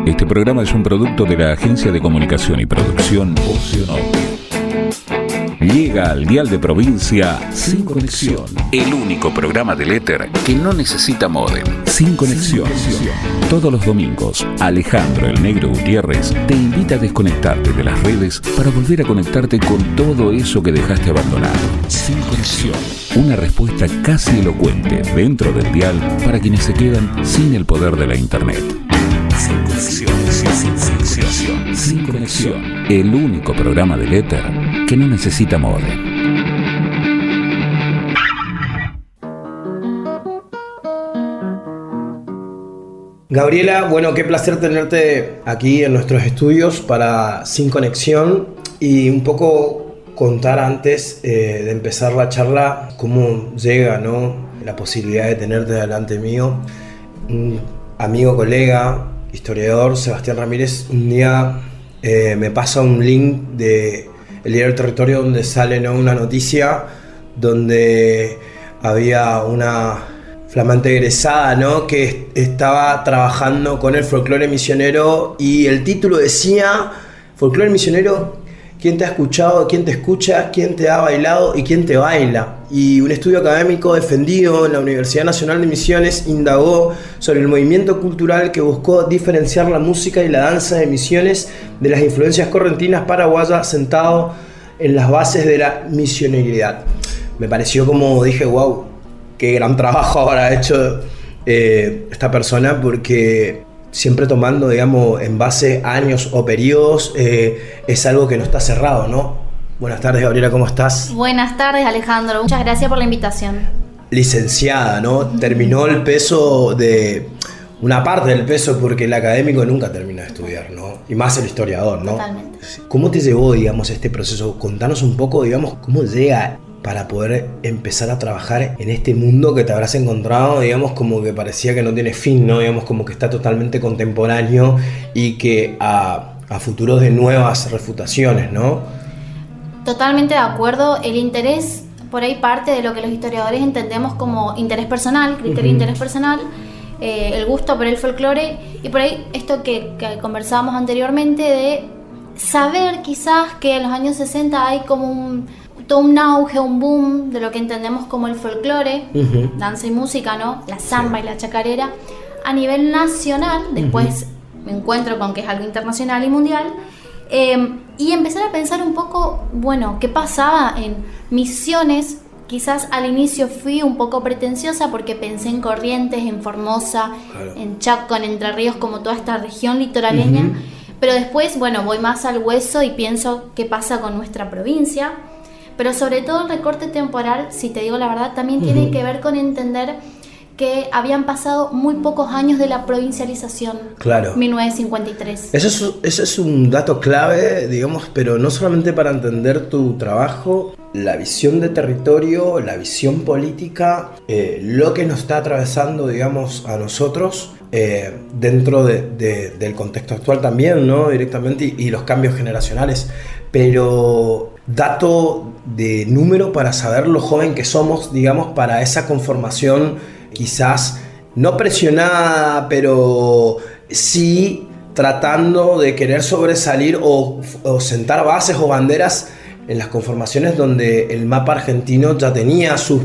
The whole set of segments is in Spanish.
Este programa es un producto de la Agencia de Comunicación y Producción Opción Audio. Llega al dial de provincia Sin Conexión, el único programa del éter que no necesita módem. Sin Conexión. Todos los domingos, Alejandro el Negro Gutiérrez te invita a desconectarte de las redes para volver a conectarte con todo eso que dejaste abandonado. Sin Conexión. Una respuesta casi elocuente dentro del dial para quienes se quedan sin el poder de la internet. Sin Conexión. Sin Conexión. El único programa del éter que no necesita módem. Gabriela, bueno, qué placer tenerte aquí en nuestros estudios para Sin Conexión y un poco contar antes de empezar la charla cómo llega, ¿no?, la posibilidad de tenerte delante mío. Un amigo, colega, historiador, Sebastián Ramírez, un día me pasa un link de El Diario del Territorio donde sale, ¿no?, una noticia donde había una flamante egresada, ¿no?, que estaba trabajando con el folclore misionero y el título decía: folclore misionero, ¿quién te ha escuchado? ¿Quién te escucha? ¿Quién te ha bailado? ¿Y quién te baila? Y un estudio académico defendido en la Universidad Nacional de Misiones indagó sobre el movimiento cultural que buscó diferenciar la música y la danza de Misiones de las influencias correntinas paraguayas, sentado en las bases de la misioneridad. Me pareció, como dije, wow, qué gran trabajo habrá hecho esta persona, porque siempre tomando, digamos, en base a años o periodos, es algo que no está cerrado, ¿no? Buenas tardes, Gabriela, ¿cómo estás? Buenas tardes, Alejandro. Muchas gracias por la invitación. Licenciada, ¿no? Terminó el peso de... una parte del peso, porque el académico nunca termina de estudiar, ¿no? Y más el historiador, ¿no? Totalmente. ¿Cómo te llevó, digamos, este proceso? Contanos un poco, digamos, cómo llega para poder empezar a trabajar en este mundo que te habrás encontrado, digamos, como que parecía que no tiene fin, ¿no? Digamos, como que está totalmente contemporáneo y que a futuros de nuevas refutaciones, ¿no? Totalmente de acuerdo. El interés, por ahí parte de lo que los historiadores entendemos como interés personal, criterio de interés personal, el gusto por el folclore, y por ahí esto que conversábamos anteriormente de saber quizás que en los años 60 hay como todo un auge, un boom de lo que entendemos como el folclore, danza y música, ¿no? La samba y la chacarera a nivel nacional. Después me encuentro con que es algo internacional y mundial, y empezar a pensar un poco, bueno, qué pasaba en Misiones. Quizás al inicio fui un poco pretenciosa porque pensé en Corrientes, en Formosa, claro, en Chaco, en Entre Ríos, como toda esta región litoraleña, pero después, bueno, voy más al hueso y pienso qué pasa con nuestra provincia. Pero sobre todo el recorte temporal, si te digo la verdad, también tiene que ver con entender que habían pasado muy pocos años de la provincialización. Claro. 1953. Eso es un dato clave, digamos, pero no solamente para entender tu trabajo, la visión de territorio, la visión política, lo que nos está atravesando, digamos, a nosotros, dentro del contexto actual también, ¿no? Directamente, y los cambios generacionales. Pero dato de número para saber lo joven que somos, digamos, para esa conformación quizás no presionada, pero sí tratando de querer sobresalir o sentar bases o banderas en las conformaciones donde el mapa argentino ya tenía sus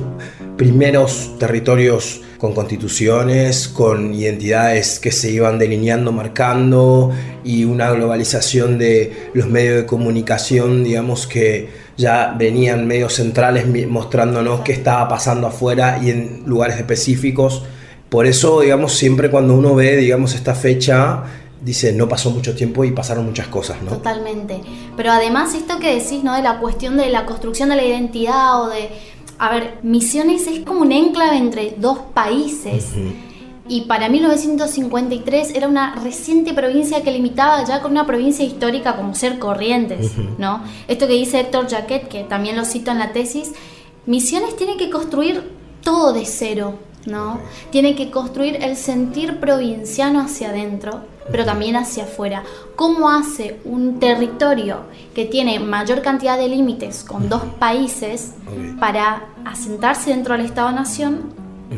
primeros territorios con constituciones, con identidades que se iban delineando, marcando, y una globalización de los medios de comunicación, digamos, que ya venían medios centrales mostrándonos qué estaba pasando afuera y en lugares específicos. Por eso, digamos, siempre cuando uno ve, digamos, esta fecha, dice, no pasó mucho tiempo y pasaron muchas cosas, ¿no? Totalmente. Pero además esto que decís, ¿no?, de la cuestión de la construcción de la identidad o de... A ver, Misiones es como un enclave entre dos países. Y para 1953 era una reciente provincia que limitaba ya con una provincia histórica como ser Corrientes, ¿no? Esto que dice Héctor Jaquet, que también lo cito en la tesis, Misiones tiene que construir todo de cero, ¿no? Tiene que construir el sentir provinciano hacia adentro, pero también hacia afuera. ¿Cómo hace un territorio que tiene mayor cantidad de límites con dos países para asentarse dentro del Estado-Nación,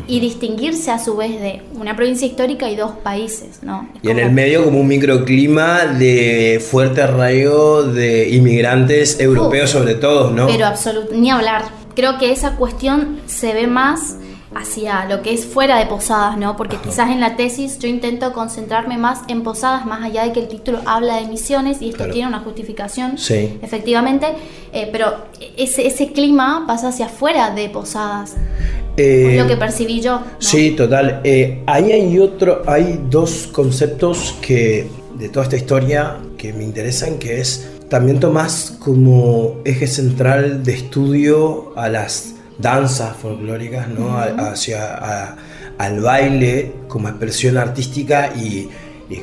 y distinguirse a su vez de una provincia histórica y 2 países, ¿no? Y en el medio como un microclima de fuerte arraigo de inmigrantes europeos sobre todo, ¿no? Pero ni hablar. Creo que esa cuestión se ve más hacia lo que es fuera de Posadas, ¿no? Porque quizás en la tesis yo intento concentrarme más en Posadas, más allá de que el título habla de Misiones y esto tiene una justificación, efectivamente, pero ese clima pasa hacia afuera de Posadas, es lo que percibí yo, ¿no? Sí, total. Ahí hay 2 conceptos que de toda esta historia que me interesan, que es también tomás como eje central de estudio a las danzas folclóricas, ¿no? Al baile como expresión artística y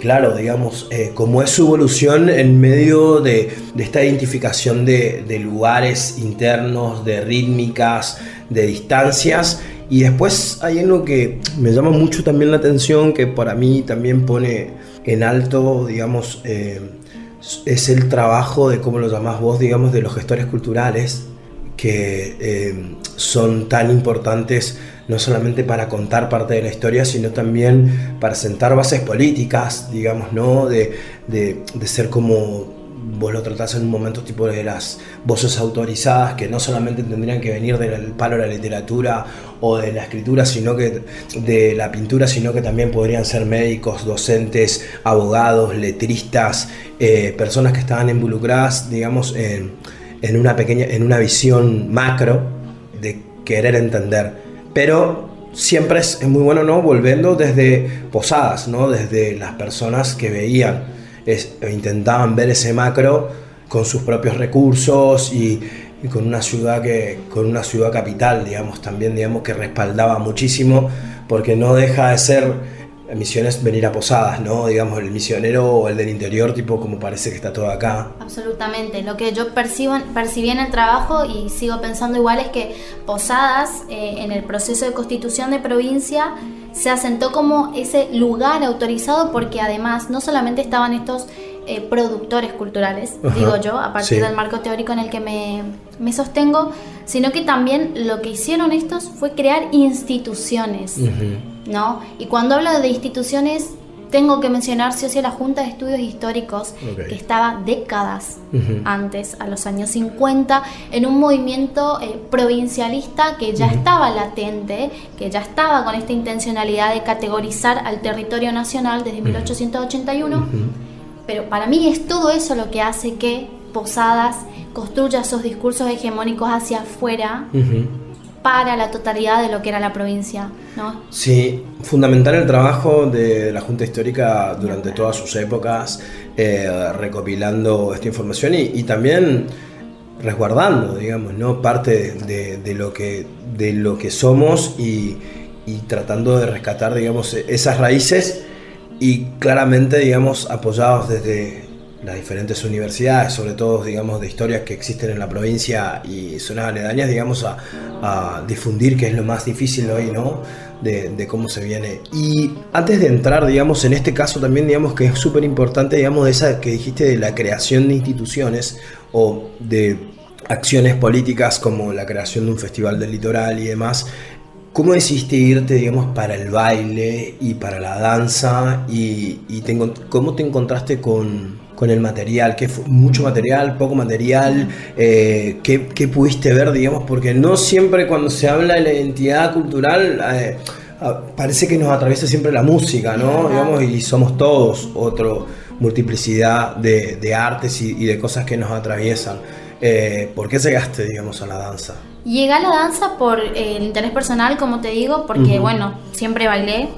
claro, digamos, cómo es su evolución en medio de esta identificación de lugares internos, de rítmicas, de distancias. Y después hay algo que me llama mucho también la atención, que para mí también pone en alto, digamos, es el trabajo de, ¿cómo lo llamás vos?, digamos, de los gestores culturales, que son tan importantes no solamente para contar parte de la historia, sino también para sentar bases políticas, digamos, ¿no? De ser como vos lo tratás en un momento, tipo de las voces autorizadas, que no solamente tendrían que venir del palo de la literatura o de la escritura, sino que de la pintura, sino que también podrían ser médicos, docentes, abogados, letristas, personas que estaban involucradas, digamos, en una visión macro de querer entender. Pero siempre es muy bueno, ¿no? Volviendo desde Posadas, ¿no? Desde las personas que veían, intentaban ver ese macro con sus propios recursos y con una ciudad capital, digamos, también, digamos, que respaldaba muchísimo, porque no deja de ser Misiones venir a Posadas, ¿no? Digamos, el misionero o el del interior, tipo, como parece que está todo acá. Absolutamente. Lo que yo percibí en el trabajo y sigo pensando igual es que Posadas, en el proceso de constitución de provincia, se asentó como ese lugar autorizado porque además no solamente estaban estos productores culturales, digo yo, a partir del marco teórico en el que me sostengo, sino que también lo que hicieron estos fue crear instituciones, ¿no? Y cuando hablo de instituciones, tengo que mencionar sí o sí la Junta de Estudios Históricos, que estaba décadas antes, a los años 50, en un movimiento provincialista que ya estaba latente, que ya estaba con esta intencionalidad de categorizar al territorio nacional desde 1881. Pero para mí es todo eso lo que hace que Posadas construya esos discursos hegemónicos hacia afuera para la totalidad de lo que era la provincia, ¿no? Sí, fundamental el trabajo de la Junta Histórica durante todas sus épocas, recopilando esta información y también resguardando, digamos, ¿no? Parte de lo que somos y tratando de rescatar, digamos, esas raíces y claramente, digamos, apoyados desde las diferentes universidades, sobre todo, digamos, de historias que existen en la provincia y zonas aledañas, digamos, a difundir, que es lo más difícil hoy, ¿no? De cómo se viene. Y antes de entrar, digamos, en este caso también, digamos, que es súper importante, digamos, de esa que dijiste de la creación de instituciones o de acciones políticas como la creación de un festival del litoral y demás. ¿Cómo decidiste irte, digamos, para el baile y para la danza? ¿Cómo te encontraste con el material? ¿Qué fue? ¿Mucho material? ¿Poco material? ¿Qué pudiste ver, digamos? Porque no siempre cuando se habla de la identidad cultural parece que nos atraviesa siempre la música, ¿no? Digamos, y somos todos otra multiplicidad de artes y de cosas que nos atraviesan. ¿Por qué llegaste, digamos, a la danza? Llegué a la danza por el interés personal, como te digo, porque, bueno, siempre bailé.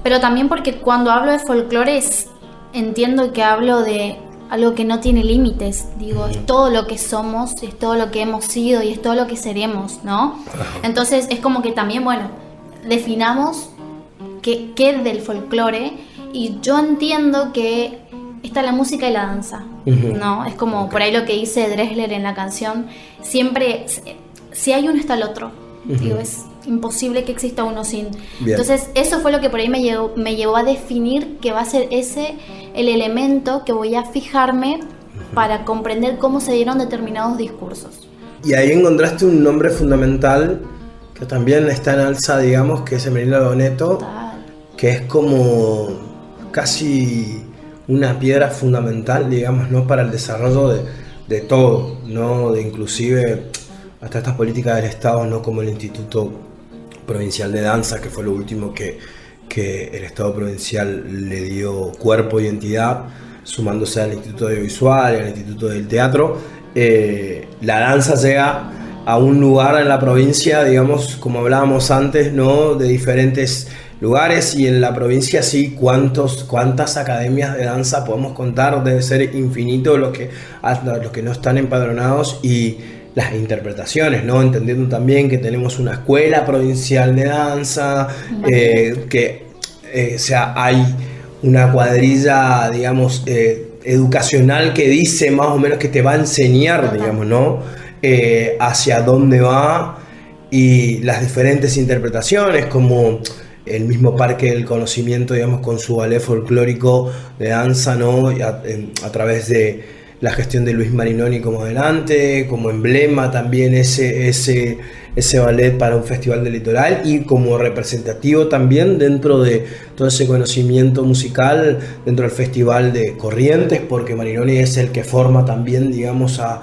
Pero también porque cuando hablo de folclore entiendo que hablo de algo que no tiene límites. Digo, es todo lo que somos, es todo lo que hemos sido y es todo lo que seremos, ¿no? Entonces es como que también, bueno, definamos qué es del folclore y yo entiendo que está la música y la danza, ¿no? Es como por ahí lo que dice Drexler en la canción, siempre, si hay uno está el otro, digo, es imposible que exista uno sin. Bien. Entonces eso fue lo que por ahí me llevó a definir que va a ser ese el elemento que voy a fijarme para comprender cómo se dieron determinados discursos. Y ahí encontraste un nombre fundamental que también está en alza, digamos, que es Emerina Doneto, que es como casi una piedra fundamental, digamos, ¿no? Para el desarrollo de todo, ¿no? De inclusive hasta estas políticas del Estado, ¿no? Como el Instituto Provincial de Danza, que fue lo último que el Estado provincial le dio cuerpo y entidad, sumándose al Instituto Audiovisual y al Instituto del Teatro. La danza llega a un lugar en la provincia, digamos, como hablábamos antes, ¿no? De diferentes lugares, y en la provincia sí, cuántas academias de danza podemos contar, debe ser infinito los que no están empadronados, y las interpretaciones, ¿no? Entendiendo también que tenemos una escuela provincial de danza, o sea, hay una cuadrilla, digamos, educacional que dice más o menos que te va a enseñar, digamos, ¿no? Hacia dónde va, y las diferentes interpretaciones, como el mismo Parque del Conocimiento, digamos, con su ballet folclórico de danza, ¿no? A través de la gestión de Luis Marinoni como adelante, como emblema también ese ballet para un festival del litoral, y como representativo también dentro de todo ese conocimiento musical dentro del Festival de Corrientes, porque Marinoni es el que forma también, digamos, a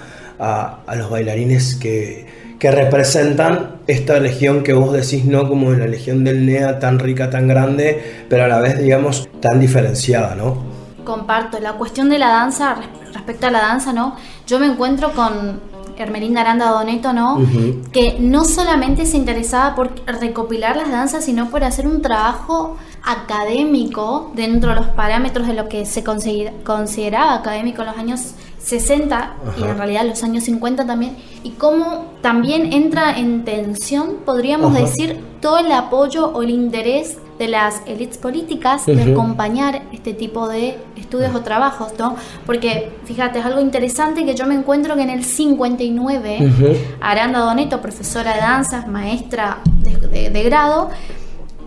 los bailarines que representan esta legión que vos decís, ¿no? Como la legión del NEA, tan rica, tan grande, pero a la vez, digamos, tan diferenciada, ¿no? Comparto la cuestión de la danza. Respecto a la danza, ¿no? Yo me encuentro con Hermelinda Aranda Doneto, ¿no? Uh-huh. Que no solamente se interesaba por recopilar las danzas, sino por hacer un trabajo académico dentro de los parámetros de lo que se consideraba académico en los años 60, ajá, y en realidad los años 50 también, y cómo también entra en tensión, podríamos, ajá, decir, todo el apoyo o el interés de las élites políticas, uh-huh, de acompañar este tipo de estudios, uh-huh, o trabajos, ¿no? Porque, fíjate, es algo interesante que yo me encuentro que en el 59, uh-huh, Aranda Doneto, profesora de danzas, maestra de grado,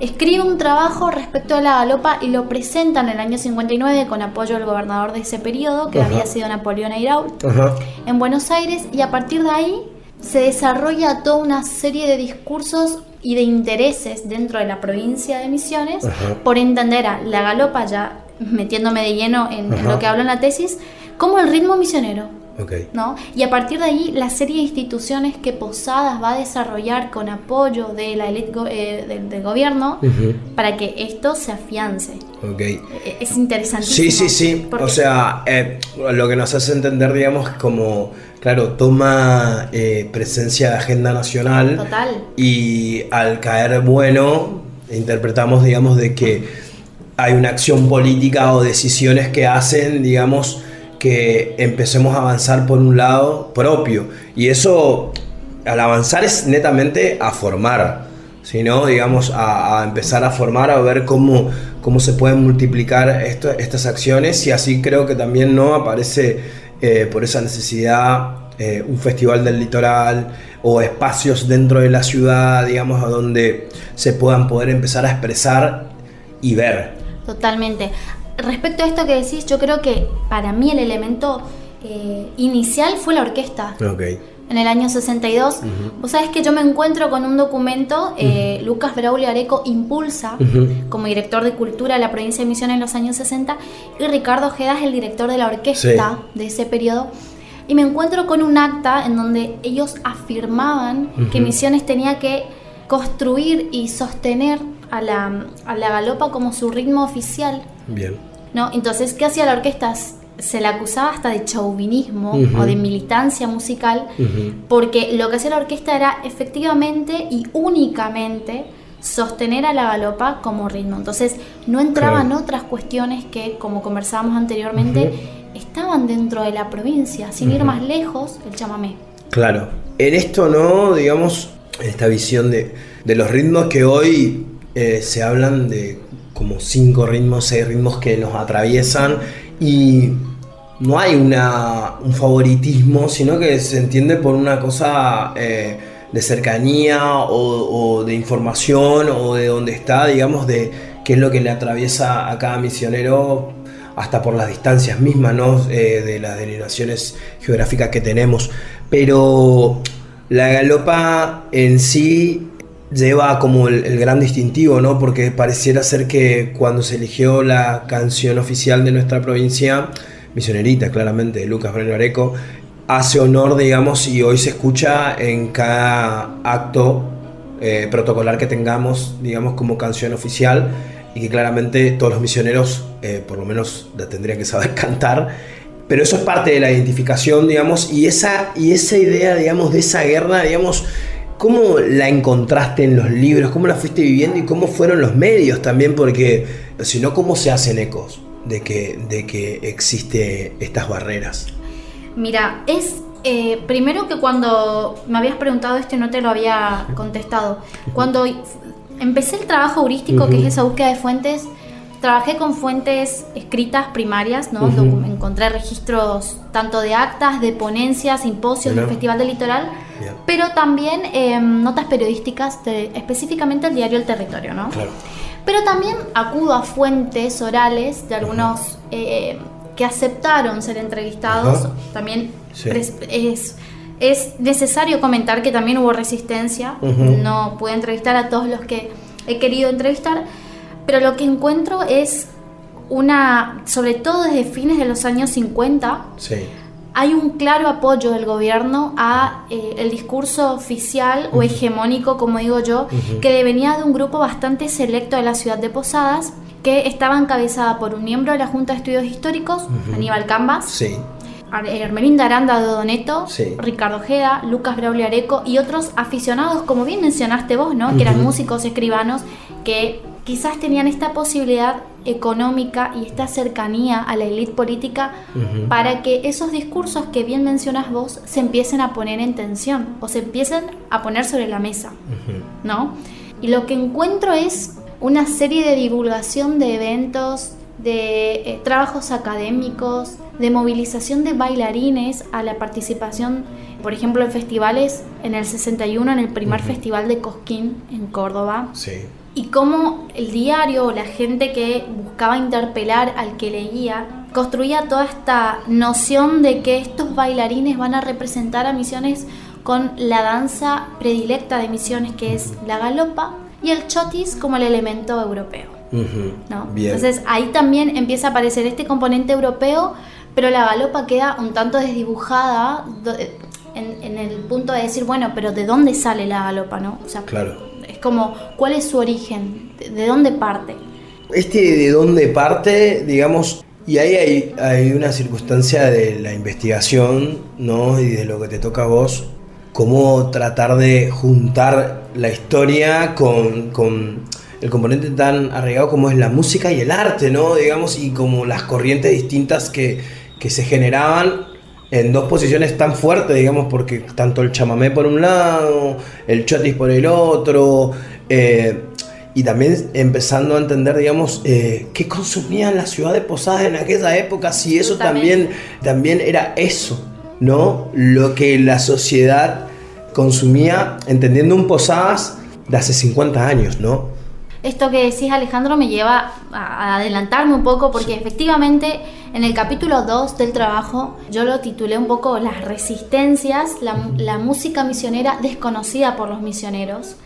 escribe un trabajo respecto a la galopa y lo presenta en el año 59 con apoyo del gobernador de ese periodo, que, ajá, había sido Napoleón Ayrault, ajá, en Buenos Aires, y a partir de ahí se desarrolla toda una serie de discursos y de intereses dentro de la provincia de Misiones, ajá, por entender a la galopa, ya metiéndome de lleno en lo que hablo en la tesis, como el ritmo misionero. Okay. ¿No? Y a partir de ahí la serie de instituciones que Posadas va a desarrollar con apoyo de la élite del gobierno, uh-huh, para que esto se afiance. Okay. Es interesantísimo. Sí. O sea, lo que nos hace entender, digamos, como, claro, toma presencia de agenda nacional. Total. Y al caer, bueno, interpretamos, digamos, de que hay una acción política o decisiones que hacen, digamos, que empecemos a avanzar por un lado propio, y eso al avanzar es netamente a formar, sino, digamos, a empezar a formar, a ver cómo se pueden multiplicar estas acciones, y así creo que también no aparece por esa necesidad un festival del litoral o espacios dentro de la ciudad, digamos, a donde se puedan poder empezar a expresar y ver. Totalmente. Respecto a esto que decís, yo creo que para mí el elemento inicial fue la orquesta. Okay. En el año 62. Uh-huh. Vos sabés que yo me encuentro con un documento, uh-huh, Lucas Braulio Areco impulsa, uh-huh, como director de cultura de la provincia de Misiones en los años 60, y Ricardo Ojeda es el director de la orquesta, sí, de ese periodo. Y me encuentro con un acta en donde ellos afirmaban, uh-huh, que Misiones tenía que construir y sostener a la galopa como su ritmo oficial. Bien. ¿No? Entonces, ¿qué hacía la orquesta? Se la acusaba hasta de chauvinismo, uh-huh, o de militancia musical, uh-huh, porque lo que hacía la orquesta era efectivamente y únicamente sostener a la galopa como ritmo. Entonces, no entraban, claro, otras cuestiones que, como conversábamos anteriormente, uh-huh, estaban dentro de la provincia, sin, uh-huh, ir más lejos, el chamamé. Claro. En esto, ¿no? Digamos, esta visión de los ritmos que hoy se hablan de como 5 ritmos, 6 ritmos que nos atraviesan, y no hay un favoritismo, sino que se entiende por una cosa de cercanía o de información, o de dónde está, digamos, de qué es lo que le atraviesa a cada misionero, hasta por las distancias mismas, ¿no? De las denominaciones geográficas que tenemos. Pero la galopa en sí lleva como el gran distintivo, ¿no? Porque pareciera ser que cuando se eligió la canción oficial de nuestra provincia, Misionerita, claramente, de Lucas Braulio Areco, hace honor, digamos, y hoy se escucha en cada acto protocolar que tengamos, digamos, como canción oficial, y que claramente todos los misioneros, por lo menos, la tendrían que saber cantar. Pero eso es parte de la identificación, digamos, y esa idea, digamos, de esa guerra, digamos, ¿cómo la encontraste en los libros? ¿Cómo la fuiste viviendo? ¿Y cómo fueron los medios también? Porque si no, ¿cómo se hacen ecos de que existe estas barreras? Mira, primero que cuando me habías preguntado esto y no te lo había contestado, cuando empecé el trabajo heurístico, que es esa búsqueda de fuentes, trabajé con fuentes escritas primarias, ¿no? Encontré registros tanto de actas, de ponencias, simposios del Festival del Litoral, pero también notas periodísticas, específicamente el diario El Territorio, ¿no? Claro. Pero también acudo a fuentes orales de algunos que aceptaron ser entrevistados. También es necesario comentar que también hubo resistencia. No pude entrevistar a todos los que he querido entrevistar, pero lo que encuentro es sobre todo desde fines de los años 50, hay un claro apoyo del gobierno a el discurso oficial o hegemónico, como digo yo, que venía de un grupo bastante selecto de la ciudad de Posadas, que estaba encabezada por un miembro de la Junta de Estudios Históricos, Aníbal Cambas, Hermelinda Aranda de Doneto, Ricardo Ojeda, Lucas Braulio Areco y otros aficionados, como bien mencionaste vos, ¿no? Que eran músicos, escribanos, que quizás tenían esta posibilidad económica y esta cercanía a la élite política para que esos discursos que bien mencionas vos se empiecen a poner en tensión o se empiecen a poner sobre la mesa, ¿no? Y lo que encuentro es una serie de divulgación de eventos, de trabajos académicos, de movilización de bailarines a la participación, por ejemplo, en festivales, en el 61, en el primer festival de Cosquín, en Córdoba. Y cómo el diario o la gente que buscaba interpelar al que leía construía toda esta noción de que estos bailarines van a representar a Misiones con la danza predilecta de Misiones, que es la galopa, y el chotis como el elemento europeo, ¿no? Entonces ahí también empieza a aparecer este componente europeo, pero la galopa queda un tanto desdibujada en el punto de decir, bueno, pero ¿de dónde sale la galopa, no? O sea, es como, ¿cuál es su origen? ¿De dónde parte? ¿De dónde parte, digamos? Y ahí hay una circunstancia de la investigación, ¿no? Y de lo que te toca a vos, cómo tratar de juntar la historia con el componente tan arraigado como es la música y el arte, ¿no? Digamos, y como las corrientes distintas que se generaban en dos posiciones tan fuertes, digamos, porque tanto el chamamé por un lado, el chotis por el otro, y también empezando a entender, digamos, qué consumía la ciudad de Posadas en aquella época, si eso también era eso, ¿no? Lo que la sociedad consumía, entendiendo un Posadas de hace 50 años, ¿no? Esto que decís, Alejandro, me lleva a adelantarme un poco, porque efectivamente en el capítulo 2 del trabajo yo lo titulé un poco Las resistencias, la música misionera desconocida por los misioneros,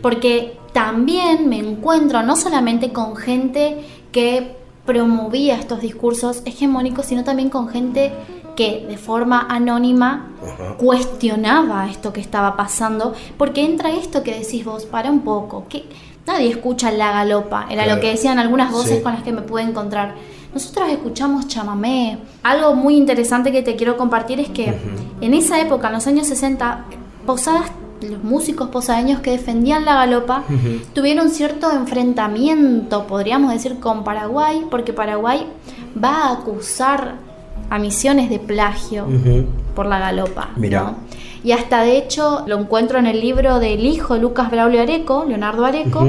porque también me encuentro no solamente con gente que promovía estos discursos hegemónicos, sino también con gente que de forma anónima cuestionaba esto que estaba pasando, porque entra esto que decís vos, para un poco, que nadie escucha la galopa, era lo que decían algunas voces con las que me pude encontrar. Nosotros escuchamos chamamé. Algo muy interesante que te quiero compartir es que en esa época, en los años 60, Posadas, los músicos posadeños que defendían la galopa tuvieron cierto enfrentamiento, podríamos decir, con Paraguay, porque Paraguay va a acusar a Misiones de plagio por la galopa, ¿no? Y hasta de hecho lo encuentro en el libro del hijo de Lucas Braulio Areco, Leonardo Areco,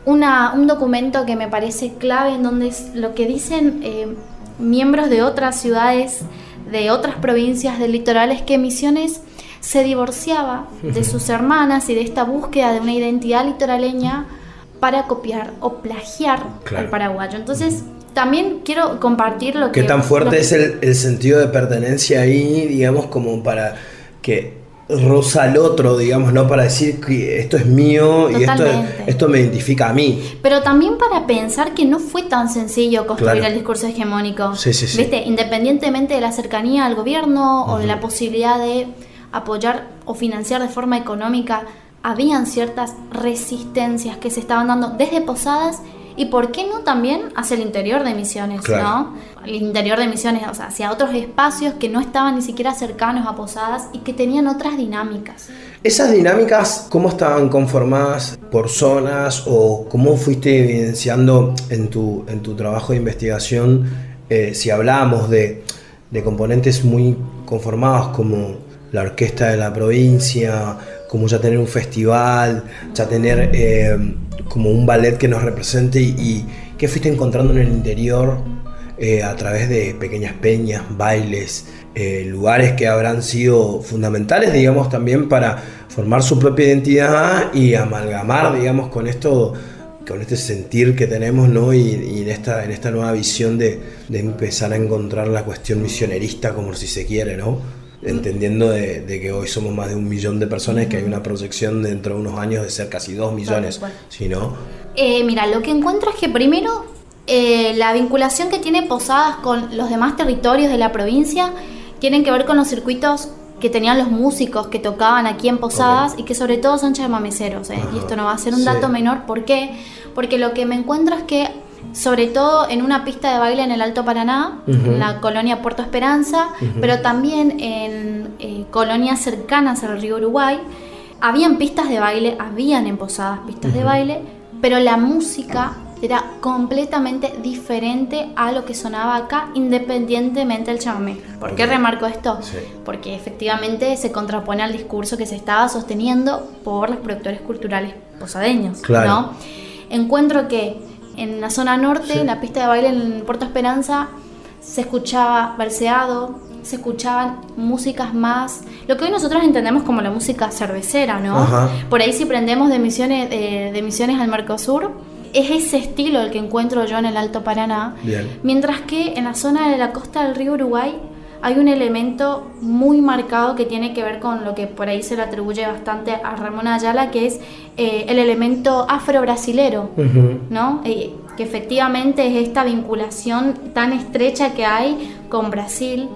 un documento que me parece clave, en donde es lo que dicen miembros de otras ciudades, de otras provincias del litoral, es que Misiones se divorciaba de sus hermanas y de esta búsqueda de una identidad litoraleña para copiar o plagiar al paraguayo. Entonces también quiero compartir lo que... ¿Qué tan fuerte es el sentido de pertenencia ahí, digamos, como para que roza al otro, digamos, ¿no? Para decir que esto es mío. Totalmente. Y esto me identifica a mí. Pero también para pensar que no fue tan sencillo construir Claro. el discurso hegemónico. Sí. ¿Viste? Independientemente de la cercanía al gobierno o de la posibilidad de apoyar o financiar de forma económica, habían ciertas resistencias que se estaban dando desde Posadas y, ¿por qué no, también hacia el interior de Misiones? Claro. ¿No? El interior de Misiones, o sea, hacia otros espacios que no estaban ni siquiera cercanos a Posadas y que tenían otras dinámicas. Esas dinámicas, ¿cómo estaban conformadas por zonas o cómo fuiste evidenciando en tu trabajo de investigación? Si hablábamos de componentes muy conformados como la orquesta de la provincia, como ya tener un festival, ya tener como un ballet que nos represente, y qué fuiste encontrando en el interior a través de pequeñas peñas, bailes, lugares que habrán sido fundamentales, digamos, también para formar su propia identidad y amalgamar, digamos, con esto, con este sentir que tenemos, ¿no? Y en esta nueva visión de empezar a encontrar la cuestión misionerista, como si se quiere, ¿no? Entendiendo de que hoy somos más de 1 millón de personas y que hay una proyección dentro de unos años de ser casi 2 millones, ¿sí, no? Mira, lo que encuentro es que primero la vinculación que tiene Posadas con los demás territorios de la provincia tienen que ver con los circuitos que tenían los músicos que tocaban aquí en Posadas, y que sobre todo son chamameceros, y esto no va a ser un dato menor. ¿Por qué? Porque lo que me encuentro es que, sobre todo en una pista de baile en el Alto Paraná, en la colonia Puerto Esperanza, pero también en colonias cercanas al río Uruguay, habían pistas de baile, habían en Posadas pistas de baile, pero la música era completamente diferente a lo que sonaba acá, independientemente del chamamé. ¿Por qué remarco esto? Sí. Porque efectivamente se contrapone al discurso que se estaba sosteniendo por los productores culturales posadeños, Claro. ¿no? Encuentro que en la zona norte, Sí. en la pista de baile en Puerto Esperanza, se escuchaba balseado, se escuchaban músicas más, lo que hoy nosotros entendemos como la música cervecera, ¿no? Ajá. Por ahí, si prendemos de Misiones al Mercosur, es ese estilo el que encuentro yo en el Alto Paraná. Bien. Mientras que en la zona de la costa del río Uruguay hay un elemento muy marcado que tiene que ver con lo que por ahí se le atribuye bastante a Ramón Ayala, que es el elemento afro-brasilero, ¿no? Que efectivamente es esta vinculación tan estrecha que hay con Brasil,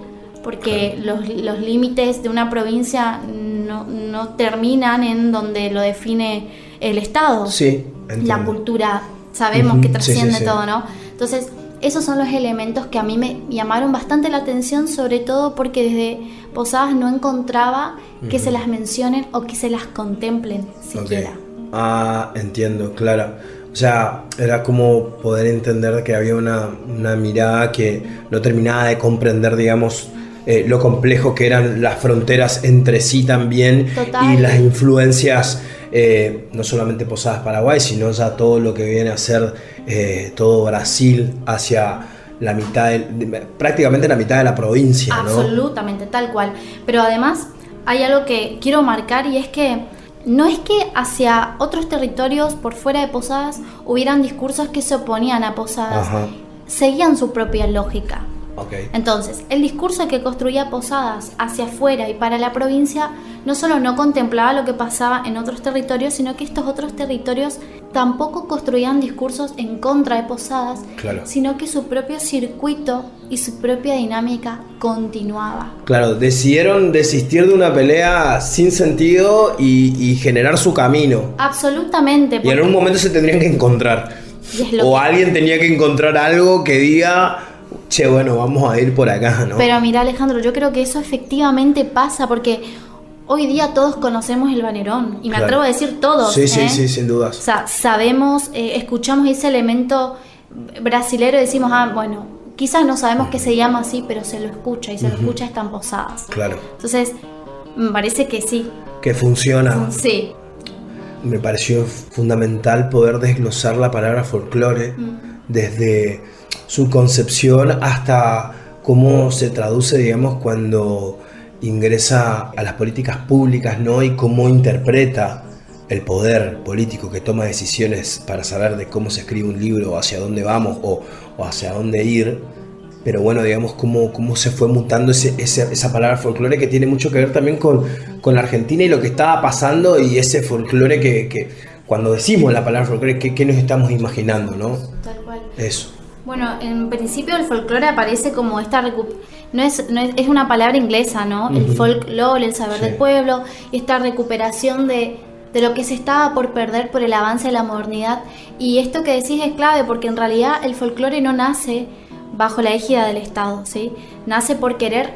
porque los límites de una provincia no terminan en donde lo define el Estado. Sí, entiendo. La cultura, sabemos que trasciende sí. todo, ¿no? Entonces, esos son los elementos que a mí me llamaron bastante la atención, sobre todo porque desde Posadas no encontraba que se las mencionen o que se las contemplen siquiera. Okay. Ah, entiendo, claro. O sea, era como poder entender que había una mirada que no terminaba de comprender, digamos, lo complejo que eran las fronteras entre sí también. Total. Y las influencias, no solamente Posadas Paraguay, sino ya todo lo que viene a ser todo Brasil hacia la mitad, prácticamente la mitad de la provincia, ¿no? Absolutamente, tal cual. Pero además hay algo que quiero marcar, y es que no es que hacia otros territorios por fuera de Posadas hubieran discursos que se oponían a Posadas, Ajá. seguían su propia lógica. Okay. Entonces, el discurso que construía Posadas hacia afuera y para la provincia no solo no contemplaba lo que pasaba en otros territorios, sino que estos otros territorios tampoco construían discursos en contra de Posadas, Claro. sino que su propio circuito y su propia dinámica continuaba. Claro, decidieron desistir de una pelea sin sentido y generar su camino. Absolutamente. Y en porque- algún momento se tendrían que encontrar. y es lo O que- alguien tenía que encontrar algo que diga, che, bueno, vamos a ir por acá, ¿no? Pero mira, Alejandro, yo creo que eso efectivamente pasa, porque hoy día todos conocemos el Banerón, y me Claro. atrevo a decir todos. Sí, sin O dudas. sea, sabemos, escuchamos ese elemento brasilero y decimos, bueno, quizás no sabemos que se llama así, pero se lo escucha, y se lo escucha están Posadas. Claro, Entonces, me parece que sí. que funciona. Sí. Me pareció fundamental poder desglosar la palabra folclore desde su concepción hasta cómo se traduce, digamos, cuando ingresa a las políticas públicas, ¿no? Y cómo interpreta el poder político que toma decisiones para saber de cómo se escribe un libro, o hacia dónde vamos o hacia dónde ir, pero bueno, digamos, cómo se fue mutando esa palabra folclore, que tiene mucho que ver también con la Argentina y lo que estaba pasando, y ese folclore que cuando decimos la palabra folclore, ¿qué nos estamos imaginando, no? Tal cual. Eso. Bueno, en principio el folclore aparece como esta es una palabra inglesa, ¿no? El folklore, el saber del pueblo, esta recuperación de lo que se estaba por perder por el avance de la modernidad. Y esto que decís es clave, porque en realidad el folclore no nace bajo la égida del Estado, ¿sí? Nace por querer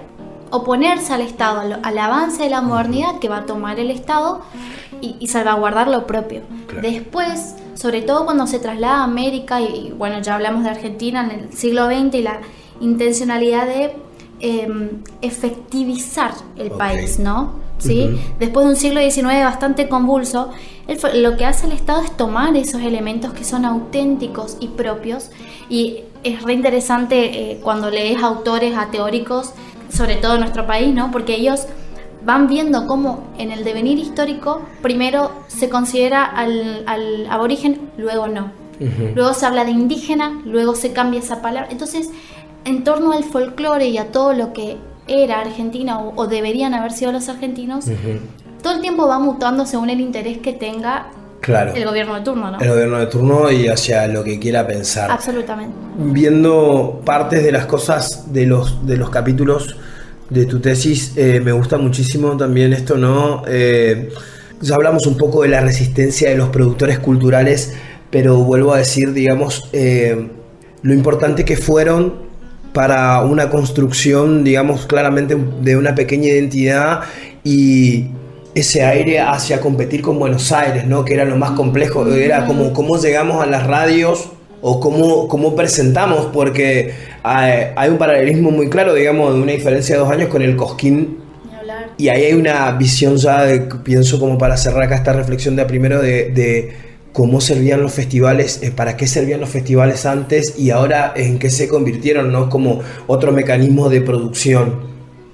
oponerse al Estado, al avance de la modernidad que va a tomar el Estado y salvaguardar lo propio. Claro. Después, sobre todo cuando se traslada a América, y bueno, ya hablamos de Argentina en el siglo XX y la intencionalidad de efectivizar el país, ¿no? ¿Sí? Después de un siglo XIX bastante convulso, lo que hace el Estado es tomar esos elementos que son auténticos y propios, y es re interesante cuando lees autores, a teóricos, sobre todo en nuestro país, ¿no? Porque ellos van viendo cómo en el devenir histórico primero se considera al aborigen, luego no. Luego se habla de indígena, luego se cambia esa palabra. Entonces, en torno al folclore y a todo lo que era Argentina o deberían haber sido los argentinos, todo el tiempo va mutando según el interés que tenga el gobierno de turno, ¿no? El gobierno de turno y hacia lo que quiera pensar. Absolutamente. Viendo partes de las cosas de los capítulos de tu tesis, me gusta muchísimo también esto, ¿no? Ya hablamos un poco de la resistencia de los productores culturales, pero vuelvo a decir, digamos, lo importante que fueron para una construcción, digamos, claramente de una pequeña identidad y ese aire hacia competir con Buenos Aires, ¿no? Que era lo más complejo, era como cómo llegamos a las radios o cómo presentamos, porque hay un paralelismo muy claro, digamos, de una diferencia de 2 años con el Cosquín. Y ahí hay una visión ya, pienso como para cerrar acá esta reflexión de primero, de cómo servían los festivales, para qué servían los festivales antes y ahora en qué se convirtieron, ¿no? Como otro mecanismo de producción.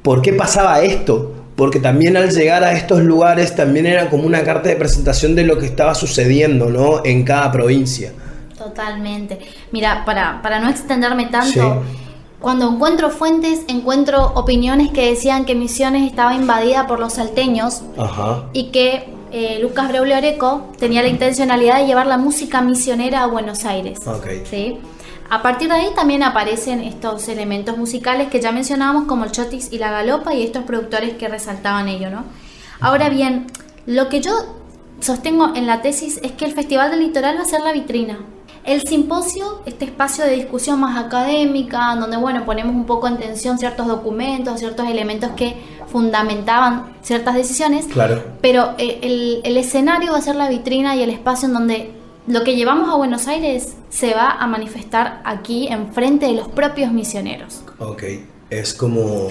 ¿Por qué pasaba esto? Porque también al llegar a estos lugares también era como una carta de presentación de lo que estaba sucediendo, ¿no? En cada provincia. Totalmente. Mira, para no extenderme tanto, cuando encuentro fuentes, encuentro opiniones que decían que Misiones estaba invadida por los salteños y que Lucas Braulio Areco tenía la intencionalidad de llevar la música misionera a Buenos Aires. ¿Sí? A partir de ahí también aparecen estos elementos musicales que ya mencionábamos, como el chotis y la galopa, y estos productores que resaltaban ello, ¿no? Ahora bien, lo que yo sostengo en la tesis es que el Festival del Litoral va a ser la vitrina. El simposio, este espacio de discusión más académica, donde bueno, ponemos un poco en tensión ciertos documentos, ciertos elementos que fundamentaban ciertas decisiones, pero el escenario va a ser la vitrina y el espacio en donde lo que llevamos a Buenos Aires se va a manifestar aquí enfrente de los propios misioneros. Es como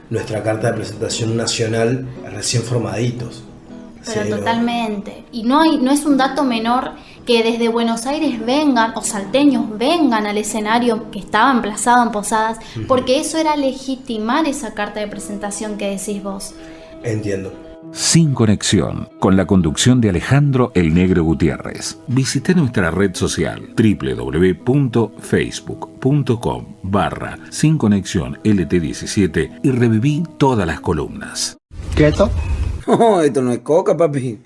nuestra carta de presentación nacional recién formaditos. Pero totalmente. Y no es un dato menor que desde Buenos Aires vengan, o salteños vengan al escenario que estaba emplazado en Posadas, porque eso era legitimar esa carta de presentación que decís vos. Entiendo. Sin Conexión, con la conducción de Alejandro El Negro Gutiérrez. Visité nuestra red social www.facebook.com/SinConexionLT17 y reviví todas las columnas. ¿Qué es esto? Esto no es coca, papi.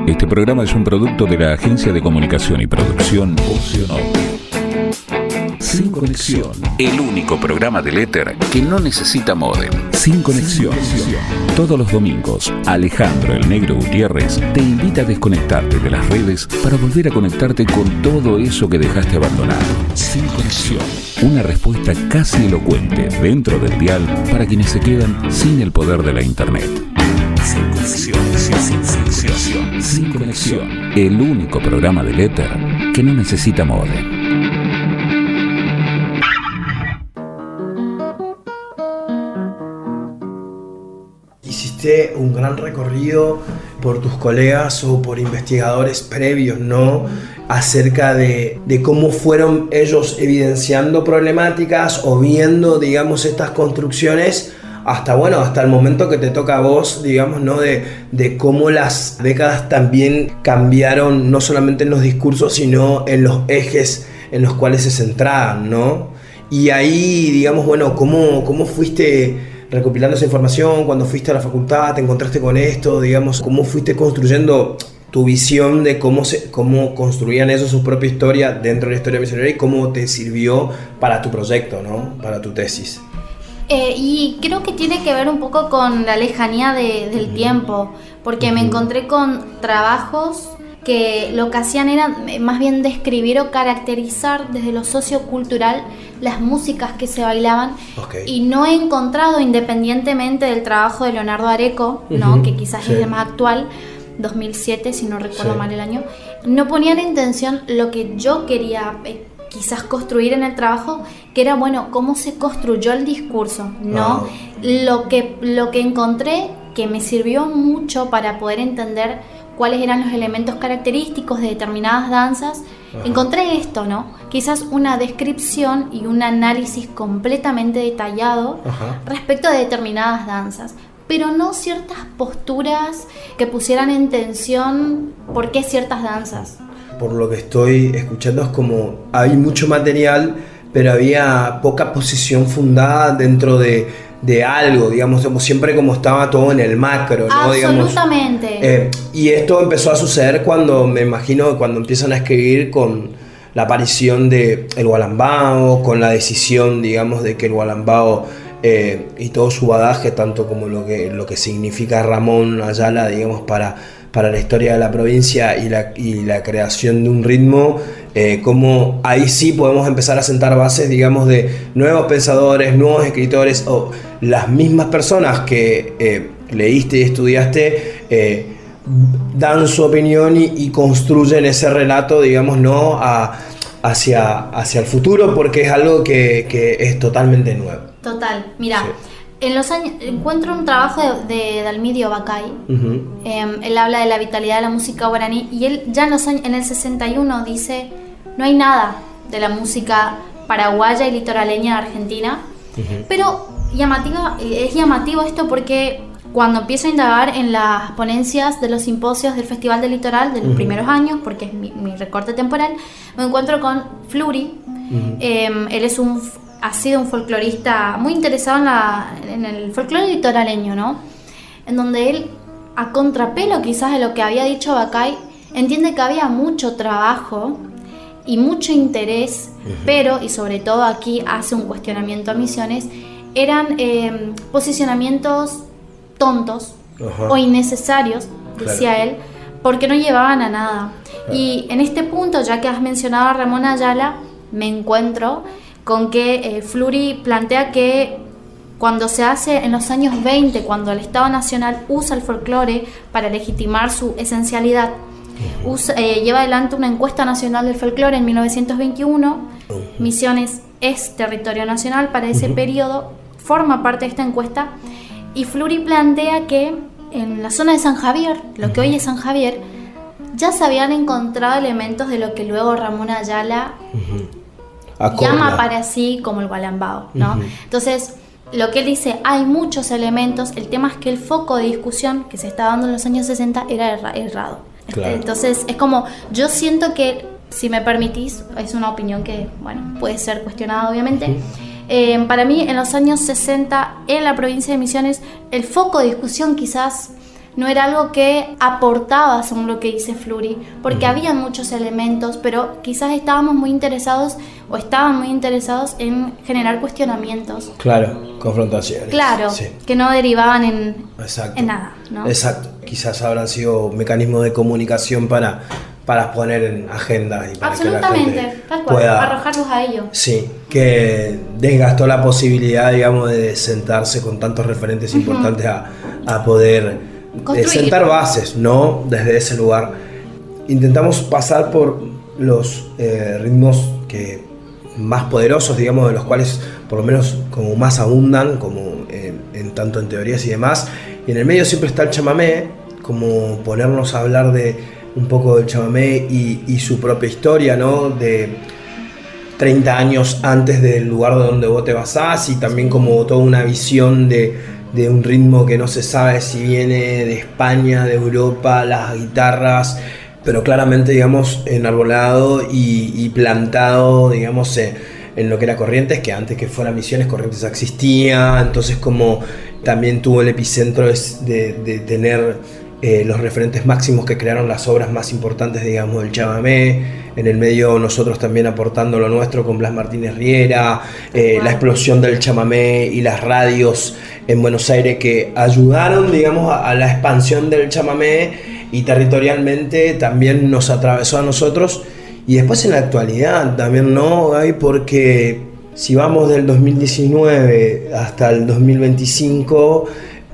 Este programa es un producto de la Agencia de Comunicación y Producción Oceanópolis. Sin Conexión, el único programa del éter que no necesita módem. Sin Conexión. Todos los domingos, Alejandro El Negro Gutiérrez te invita a desconectarte de las redes para volver a conectarte con todo eso que dejaste abandonado. Sin Conexión. Una respuesta casi elocuente dentro del dial para quienes se quedan sin el poder de la internet. Sin Conexión. Sin Conexión. El único programa del éter que no necesita módem. Hiciste un gran recorrido por tus colegas o por investigadores previos, ¿no? Acerca de cómo fueron ellos evidenciando problemáticas o viendo, digamos, estas construcciones hasta el momento que te toca a vos, digamos, ¿no? De cómo las décadas también cambiaron, no solamente en los discursos, sino en los ejes en los cuales se centraban, ¿no? Y ahí, digamos, bueno, ¿cómo fuiste recopilando esa información? Cuando fuiste a la facultad, te encontraste con esto, digamos, ¿cómo fuiste construyendo tu visión de cómo construían ellos su propia historia dentro de la historia misionera y cómo te sirvió para tu proyecto, ¿no? Para tu tesis? Y creo que tiene que ver un poco con la lejanía del tiempo, porque me encontré con trabajos que lo que hacían era más bien describir o caracterizar desde lo sociocultural las músicas que se bailaban. Y no he encontrado, independientemente del trabajo de Leonardo Areco, ¿no? Que quizás es el más actual, 2007 si no recuerdo mal el año, no ponían en intención lo que yo quería quizás construir en el trabajo, que era, bueno, cómo se construyó el discurso, ¿no? Lo que encontré que me sirvió mucho para poder entender cuáles eran los elementos característicos de determinadas danzas. Encontré esto, ¿no? Quizás una descripción y un análisis completamente detallado respecto de determinadas danzas, pero no ciertas posturas que pusieran en tensión por qué ciertas danzas. Por lo que estoy escuchando es como hay mucho material, pero había poca posición fundada dentro de algo, digamos, siempre como estaba todo en el macro, ¿no? Absolutamente. Digamos, y esto empezó a suceder cuando, me imagino, cuando empiezan a escribir con la aparición de el Gualambao, con la decisión, digamos, de que el Gualambao y todo su bagaje, tanto como lo que significa Ramón Ayala, digamos, para la historia de la provincia y la creación de un ritmo, como ahí sí podemos empezar a sentar bases, digamos, de nuevos pensadores, nuevos escritores, o las mismas personas que leíste y estudiaste dan su opinión y construyen ese relato, digamos, ¿no? hacia el futuro, porque es algo que es totalmente nuevo. Total, mira, en los años encuentro un trabajo de Dalmidio Bacay. Él habla de la vitalidad de la música guaraní y él ya en el 61 dice: no hay nada de la música paraguaya y litoraleña de Argentina. Pero es llamativo esto porque cuando empiezo a indagar en las ponencias de los simposios del Festival del Litoral de los primeros años, porque es mi recorte temporal, me encuentro con Fluri. Él ha sido un folclorista muy interesado en el folclore litoraleño, ¿no? En donde él, a contrapelo quizás de lo que había dicho Bacay, entiende que había mucho trabajo y mucho interés, pero, y sobre todo aquí hace un cuestionamiento a Misiones, eran posicionamientos tontos o innecesarios, decía él, porque no llevaban a nada. Y en este punto, ya que has mencionado a Ramón Ayala, me encuentro con que Fluri plantea que cuando se hace en los años 20, cuando el Estado Nacional usa el folclore para legitimar su esencialidad, lleva adelante una encuesta nacional del folclore en 1921, Misiones es territorio nacional para ese periodo, forma parte de esta encuesta, y Fluri plantea que en la zona de San Javier, lo que hoy es San Javier, ya se habían encontrado elementos de lo que luego Ramón Ayala llama para sí como el Gualambao, ¿no? Entonces, lo que él dice, hay muchos elementos, el tema es que el foco de discusión que se estaba dando en los años 60 era errado. Claro. Entonces, es como, yo siento que, si me permitís, es una opinión que, bueno, puede ser cuestionada obviamente, para mí en los años 60 en la provincia de Misiones el foco de discusión quizás no era algo que aportaba, según lo que dice Fluri, porque había muchos elementos, pero quizás estaban muy interesados en generar cuestionamientos. Claro, confrontaciones. Claro, sí. Que no derivaban en nada, ¿no? Exacto, quizás habrán sido mecanismos de comunicación para poner en agendas y para que la gente tal cual, pueda arrojarlos a ellos. Sí, que desgastó la posibilidad, digamos, de sentarse con tantos referentes importantes a poder sentar bases, ¿no? Desde ese lugar. Intentamos pasar por los ritmos más poderosos, digamos, de los cuales por lo menos como más abundan, como en tanto en teorías y demás. Y en el medio siempre está el chamamé, como ponernos a hablar de un poco del chamamé y su propia historia, ¿no? De 30 años antes del lugar de donde vos te basás, y también como toda una visión de un ritmo que no se sabe si viene de España, de Europa, las guitarras, pero claramente, digamos, enarbolado y plantado, digamos, en lo que era Corrientes, que antes que fuera Misiones, Corrientes existía, entonces como también tuvo el epicentro de tener los referentes máximos que crearon las obras más importantes, digamos, del chamamé. En el medio nosotros también aportando lo nuestro con Blas Martínez Riera, la explosión del chamamé y las radios en Buenos Aires que ayudaron, digamos, a la expansión del chamamé, y territorialmente también nos atravesó a nosotros. Y después en la actualidad también, ¿no? Porque si vamos del 2019 hasta el 2025,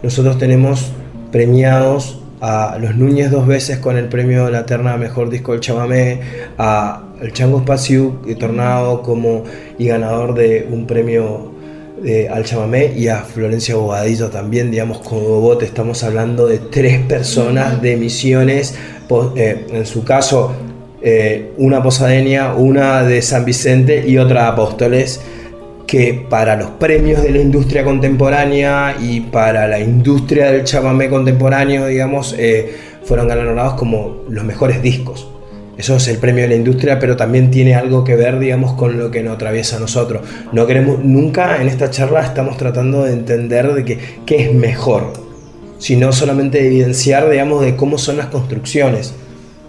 nosotros tenemos premiados a Los Núñez 2 veces con el premio de la terna Mejor Disco del Chamamé, a el Chango Espaciu Tornado y ganador de un premio al chamamé, y a Florencia Bobadillo también, digamos, como bote. Estamos hablando de 3 personas de Misiones, en su caso una posadeña, una de San Vicente y otra de Apóstoles, que para los premios de la industria contemporánea y para la industria del chamamé contemporáneo, digamos, fueron galardonados como los mejores discos. Eso es el premio de la industria, pero también tiene algo que ver, digamos, con lo que nos atraviesa a nosotros. No queremos, nunca en esta charla estamos tratando de entender de qué es mejor, sino solamente evidenciar, digamos, de cómo son las construcciones.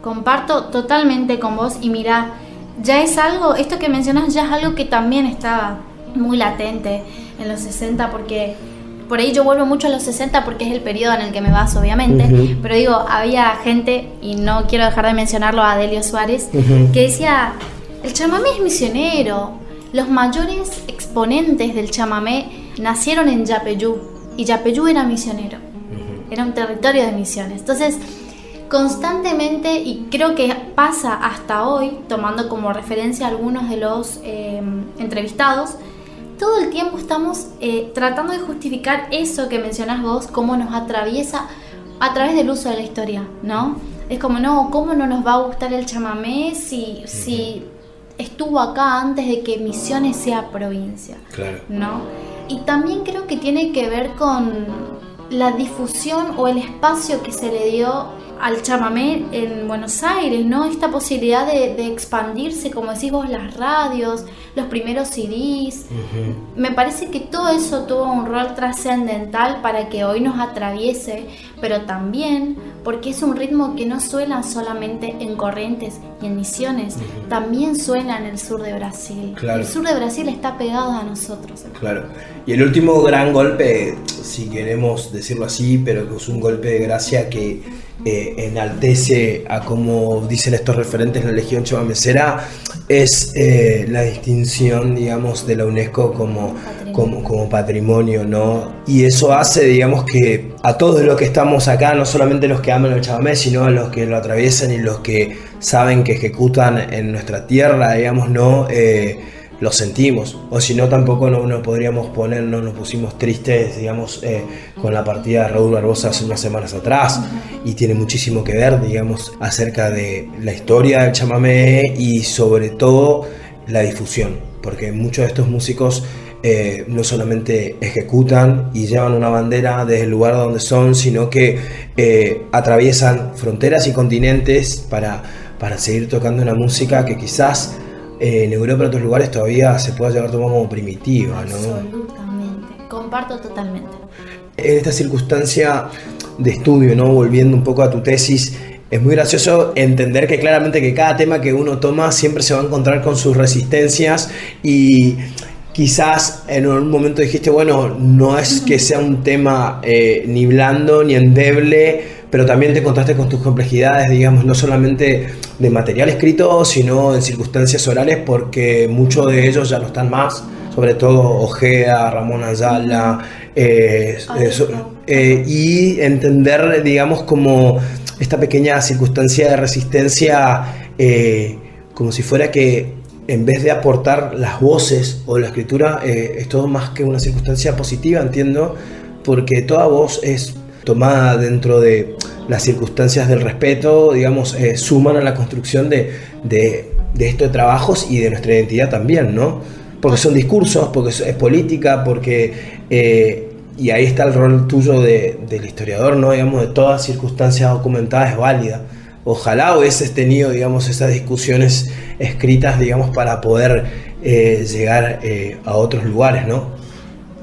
Comparto totalmente con vos, y mira, ya es algo, esto que mencionas ya es algo que también estaba muy latente en los 60, porque por ahí yo vuelvo mucho a los 60 porque es el periodo en el que me baso, obviamente, pero digo, había gente, y no quiero dejar de mencionarlo a Delio Suárez, que decía, el chamamé es misionero, los mayores exponentes del chamamé nacieron en Yapeyú, y Yapeyú era misionero, era un territorio de misiones. Entonces, constantemente, y creo que pasa hasta hoy, tomando como referencia a algunos de los entrevistados, todo el tiempo estamos tratando de justificar eso que mencionás vos, cómo nos atraviesa a través del uso de la historia, ¿no? Es como, no, ¿cómo no nos va a gustar el chamamé si estuvo acá antes de que Misiones sea provincia? Claro. ¿No? Y también creo que tiene que ver con la difusión o el espacio que se le dio al chamamé en Buenos Aires, ¿no? Esta posibilidad de expandirse, como decís vos, las radios, los primeros CDs. Me parece que todo eso tuvo un rol trascendental para que hoy nos atraviese, pero también porque es un ritmo que no suena solamente en Corrientes y en Misiones, también suena en el sur de Brasil. Claro. El sur de Brasil está pegado a nosotros. Claro. Y el último gran golpe, si queremos decirlo así, pero que es un golpe de gracia que enaltece a, como dicen estos referentes, la Legión Chamamecera, es la distinción, digamos, de la UNESCO como patrimonio, ¿no? Y eso hace, digamos, que a todos los que estamos acá, no solamente los que aman el chamamé, sino a los que lo atraviesan y los que saben que ejecutan en nuestra tierra, digamos, ¿no? Lo sentimos, o si no tampoco no podríamos ponernos, nos pusimos tristes, digamos, con la partida de Raúl Barbosa hace unas semanas atrás, y tiene muchísimo que ver, digamos, acerca de la historia del chamamé y sobre todo la difusión, porque muchos de estos músicos no solamente ejecutan y llevan una bandera desde el lugar donde son, sino que atraviesan fronteras y continentes para seguir tocando una música que quizás en Europa y otros lugares todavía se puede llevar tomado como primitiva, ¿no? Absolutamente, comparto totalmente. En esta circunstancia de estudio, ¿no? Volviendo un poco a tu tesis, es muy gracioso entender que claramente que cada tema que uno toma siempre se va a encontrar con sus resistencias, y quizás en un momento dijiste, bueno, no es que sea un tema ni blando ni endeble, pero también te encontraste con tus complejidades, digamos, no solamente de material escrito, sino en circunstancias orales, porque muchos de ellos ya no están más, sobre todo Ojeda, Ramón Ayala, y entender, digamos, como esta pequeña circunstancia de resistencia, como si fuera que en vez de aportar las voces o la escritura, es todo más que una circunstancia positiva, entiendo, porque toda voz es tomada dentro de las circunstancias del respeto, digamos, suman a la construcción de estos trabajos y de nuestra identidad también, ¿no? Porque son discursos, porque es política, porque y ahí está el rol tuyo del historiador, ¿no? Digamos, de toda circunstancia documentada es válida, ojalá hubieses tenido, digamos, esas discusiones escritas, digamos, para poder llegar a otros lugares, ¿no?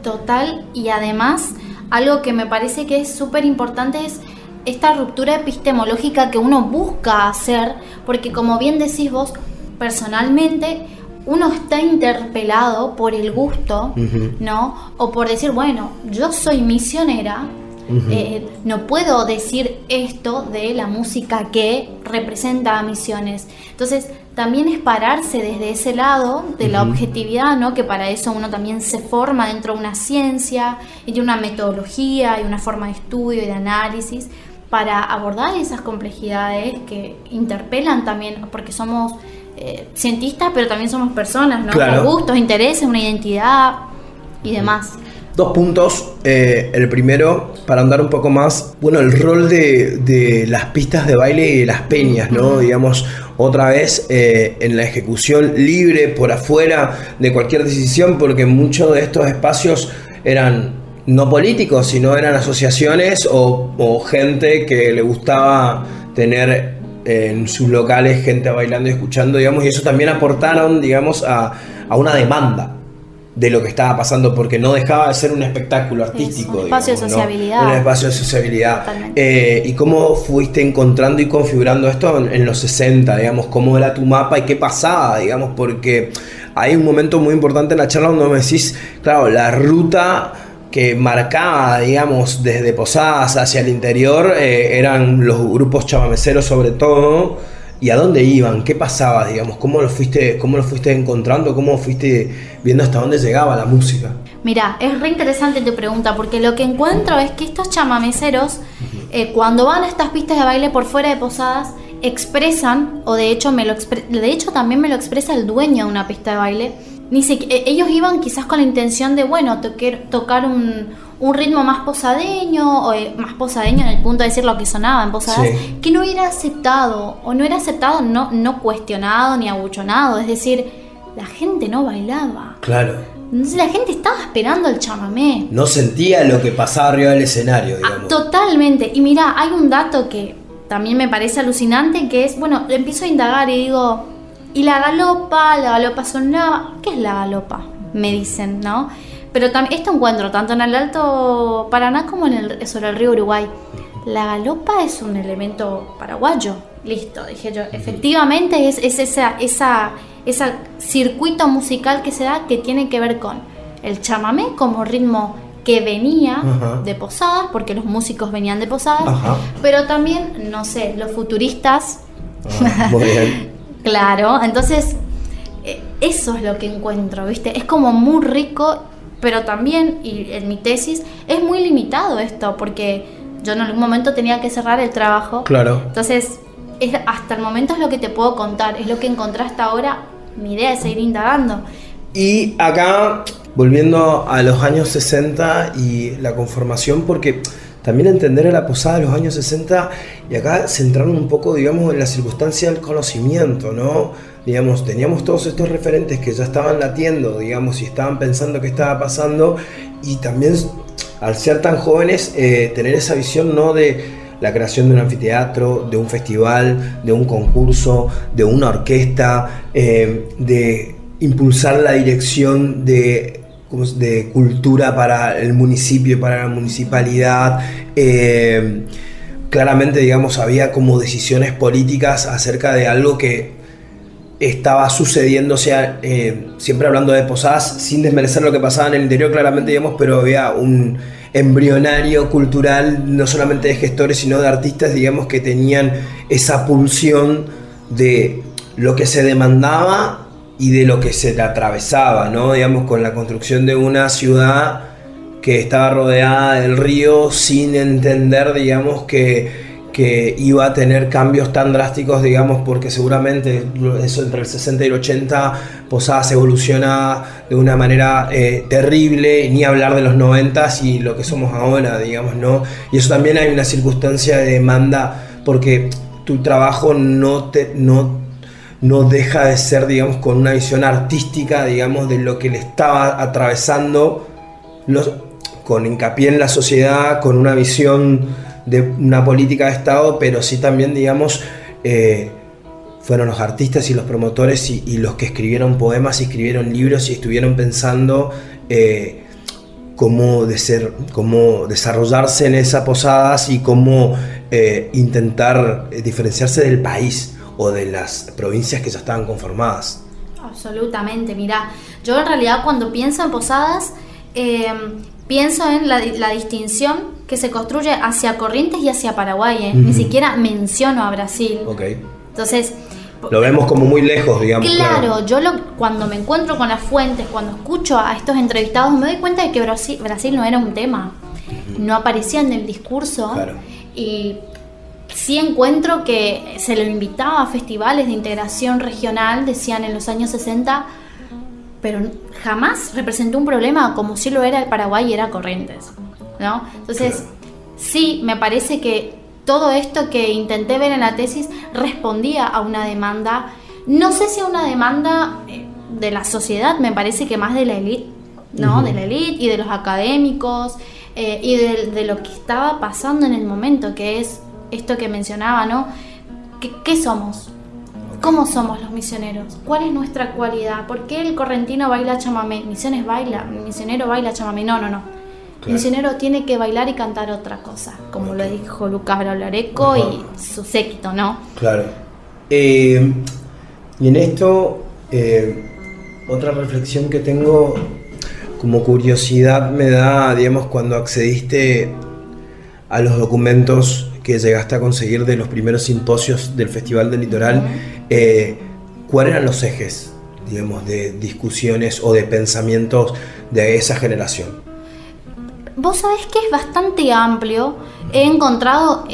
Total, y además, algo que me parece que es súper importante es esta ruptura epistemológica que uno busca hacer, porque como bien decís vos, personalmente uno está interpelado por el gusto, ¿no? O por decir, bueno, yo soy misionera, no puedo decir esto de la música que representa a Misiones. Entonces, también es pararse desde ese lado de la objetividad, ¿no? Que para eso uno también se forma dentro de una ciencia, y de una metodología, y una forma de estudio y de análisis, para abordar esas complejidades que interpelan también, porque somos cientistas, pero también somos personas, ¿no? Claro. Con gustos, intereses, una identidad y demás. 2 puntos. El primero, para andar un poco más, bueno, el rol de las pistas de baile y de las peñas, ¿no? Digamos, otra vez en la ejecución libre por afuera de cualquier decisión, porque muchos de estos espacios eran no políticos, sino eran asociaciones o gente que le gustaba tener en sus locales gente bailando y escuchando, digamos, y eso también aportaron, digamos, a una demanda de lo que estaba pasando, porque no dejaba de ser un espectáculo artístico. Un espacio de sociabilidad. ¿no? Un espacio de sociabilidad. ¿Y cómo fuiste encontrando y configurando esto en los 60, digamos? ¿Cómo era tu mapa y qué pasaba, digamos? Porque hay un momento muy importante en la charla donde me decís, claro, la ruta que marcaba, digamos, desde Posadas hacia el interior, eran los grupos chamameceros sobre todo. ¿Y a dónde iban? ¿Qué pasaba, digamos? ¿Cómo lo fuiste encontrando? ¿Cómo fuiste viendo hasta dónde llegaba la música? Mirá, es re interesante tu pregunta, porque lo que encuentro es que estos chamameceros, cuando van a estas pistas de baile por fuera de Posadas, expresan, o de hecho también me lo expresa el dueño de una pista de baile. Ellos iban quizás con la intención de, bueno, tocar un ritmo más posadeño, o más posadeño en el punto de decir lo que sonaba en Posadas, sí, que no era aceptado, o no era aceptado, no cuestionado ni abuchonado, es decir, la gente no bailaba. Claro. Entonces la gente estaba esperando el chamamé. No sentía lo que pasaba arriba del escenario, digamos. Totalmente. Y mirá, hay un dato que también me parece alucinante, que es, bueno, empiezo a indagar y digo, ¿y la galopa sonaba? ¿Qué es la galopa? Me dicen, ¿no? Pero esto encuentro tanto en el Alto Paraná como sobre el río Uruguay. La galopa es un elemento paraguayo. Listo, dije yo. Efectivamente es ese circuito musical que se da, que tiene que ver con el chamamé como ritmo que venía de Posadas, porque los músicos venían de Posadas, pero también, no sé, los futuristas. Muy bien. Claro, entonces eso es lo que encuentro, ¿viste? Es como muy rico, pero también, y en mi tesis, es muy limitado esto, porque yo en algún momento tenía que cerrar el trabajo. Claro. Entonces, hasta el momento es lo que te puedo contar, es lo que encontré hasta ahora. Mi idea es seguir indagando. Y acá, volviendo a los años 60 y la conformación, porque también entender a la Posada de los años 60, y acá centrarnos un poco, digamos, en la circunstancia del conocimiento, ¿no? Digamos, teníamos todos estos referentes que ya estaban latiendo, digamos, y estaban pensando qué estaba pasando, y también, al ser tan jóvenes, tener esa visión, ¿no?, de la creación de un anfiteatro, de un festival, de un concurso, de una orquesta, de impulsar la dirección de cultura para el municipio, para la municipalidad. Claramente, digamos, había como decisiones políticas acerca de algo que estaba sucediendo, o sea, siempre hablando de Posadas, sin desmerecer lo que pasaba en el interior, claramente, digamos, pero había un embrionario cultural, no solamente de gestores, sino de artistas, digamos, que tenían esa pulsión de lo que se demandaba y de lo que se atravesaba, ¿no? Digamos, con la construcción de una ciudad que estaba rodeada del río, sin entender, digamos, que iba a tener cambios tan drásticos, digamos, porque seguramente eso entre el 60 y el 80 Posadas evoluciona de una manera terrible, ni hablar de los 90s y lo que somos ahora, digamos, ¿no? Y eso también hay una circunstancia de demanda, porque tu trabajo no deja de ser, digamos, con una visión artística, digamos, de lo que le estaba atravesando, con hincapié en la sociedad, con una visión de una política de Estado, pero sí también, digamos, fueron los artistas y los promotores y los que escribieron poemas y escribieron libros y estuvieron pensando cómo desarrollarse en esas posadas y cómo intentar diferenciarse del país o de las provincias que ya estaban conformadas. Absolutamente, mirá, yo en realidad cuando pienso en posadas, pienso en la distinción que se construye hacia Corrientes y hacia Paraguay, Ni siquiera menciono a Brasil. Okay. Entonces, lo vemos como muy lejos, digamos. Claro, yo cuando me encuentro con las fuentes, cuando escucho a estos entrevistados, me doy cuenta de que Brasil no era un tema, no aparecía en el discurso. Claro. Y sí encuentro que se lo invitaba a festivales de integración regional, decían en los años 60, pero jamás representó un problema como si lo era el Paraguay y era Corrientes, ¿no? Entonces, claro. Sí, me parece que todo esto que intenté ver en la tesis respondía a una demanda, no sé si a una demanda de la sociedad, me parece que más de la élite, ¿no? De la élite y de los académicos y de lo que estaba pasando en el momento, que es esto que mencionaba, ¿no? ¿Qué somos? ¿Cómo somos los misioneros? ¿Cuál es nuestra cualidad? ¿Por qué el correntino baila chamamé? Misionero baila chamamé. No. El misionero tiene que bailar y cantar otra cosa, como lo dijo Lucas Braulareco y su séquito, ¿no? Claro. Y en esto, otra reflexión que tengo como curiosidad me da, digamos, cuando accediste a los documentos que llegaste a conseguir de los primeros simposios del Festival del Litoral, ¿cuáles eran los ejes, digamos, de discusiones o de pensamientos de esa generación? Vos sabés que es bastante amplio. He encontrado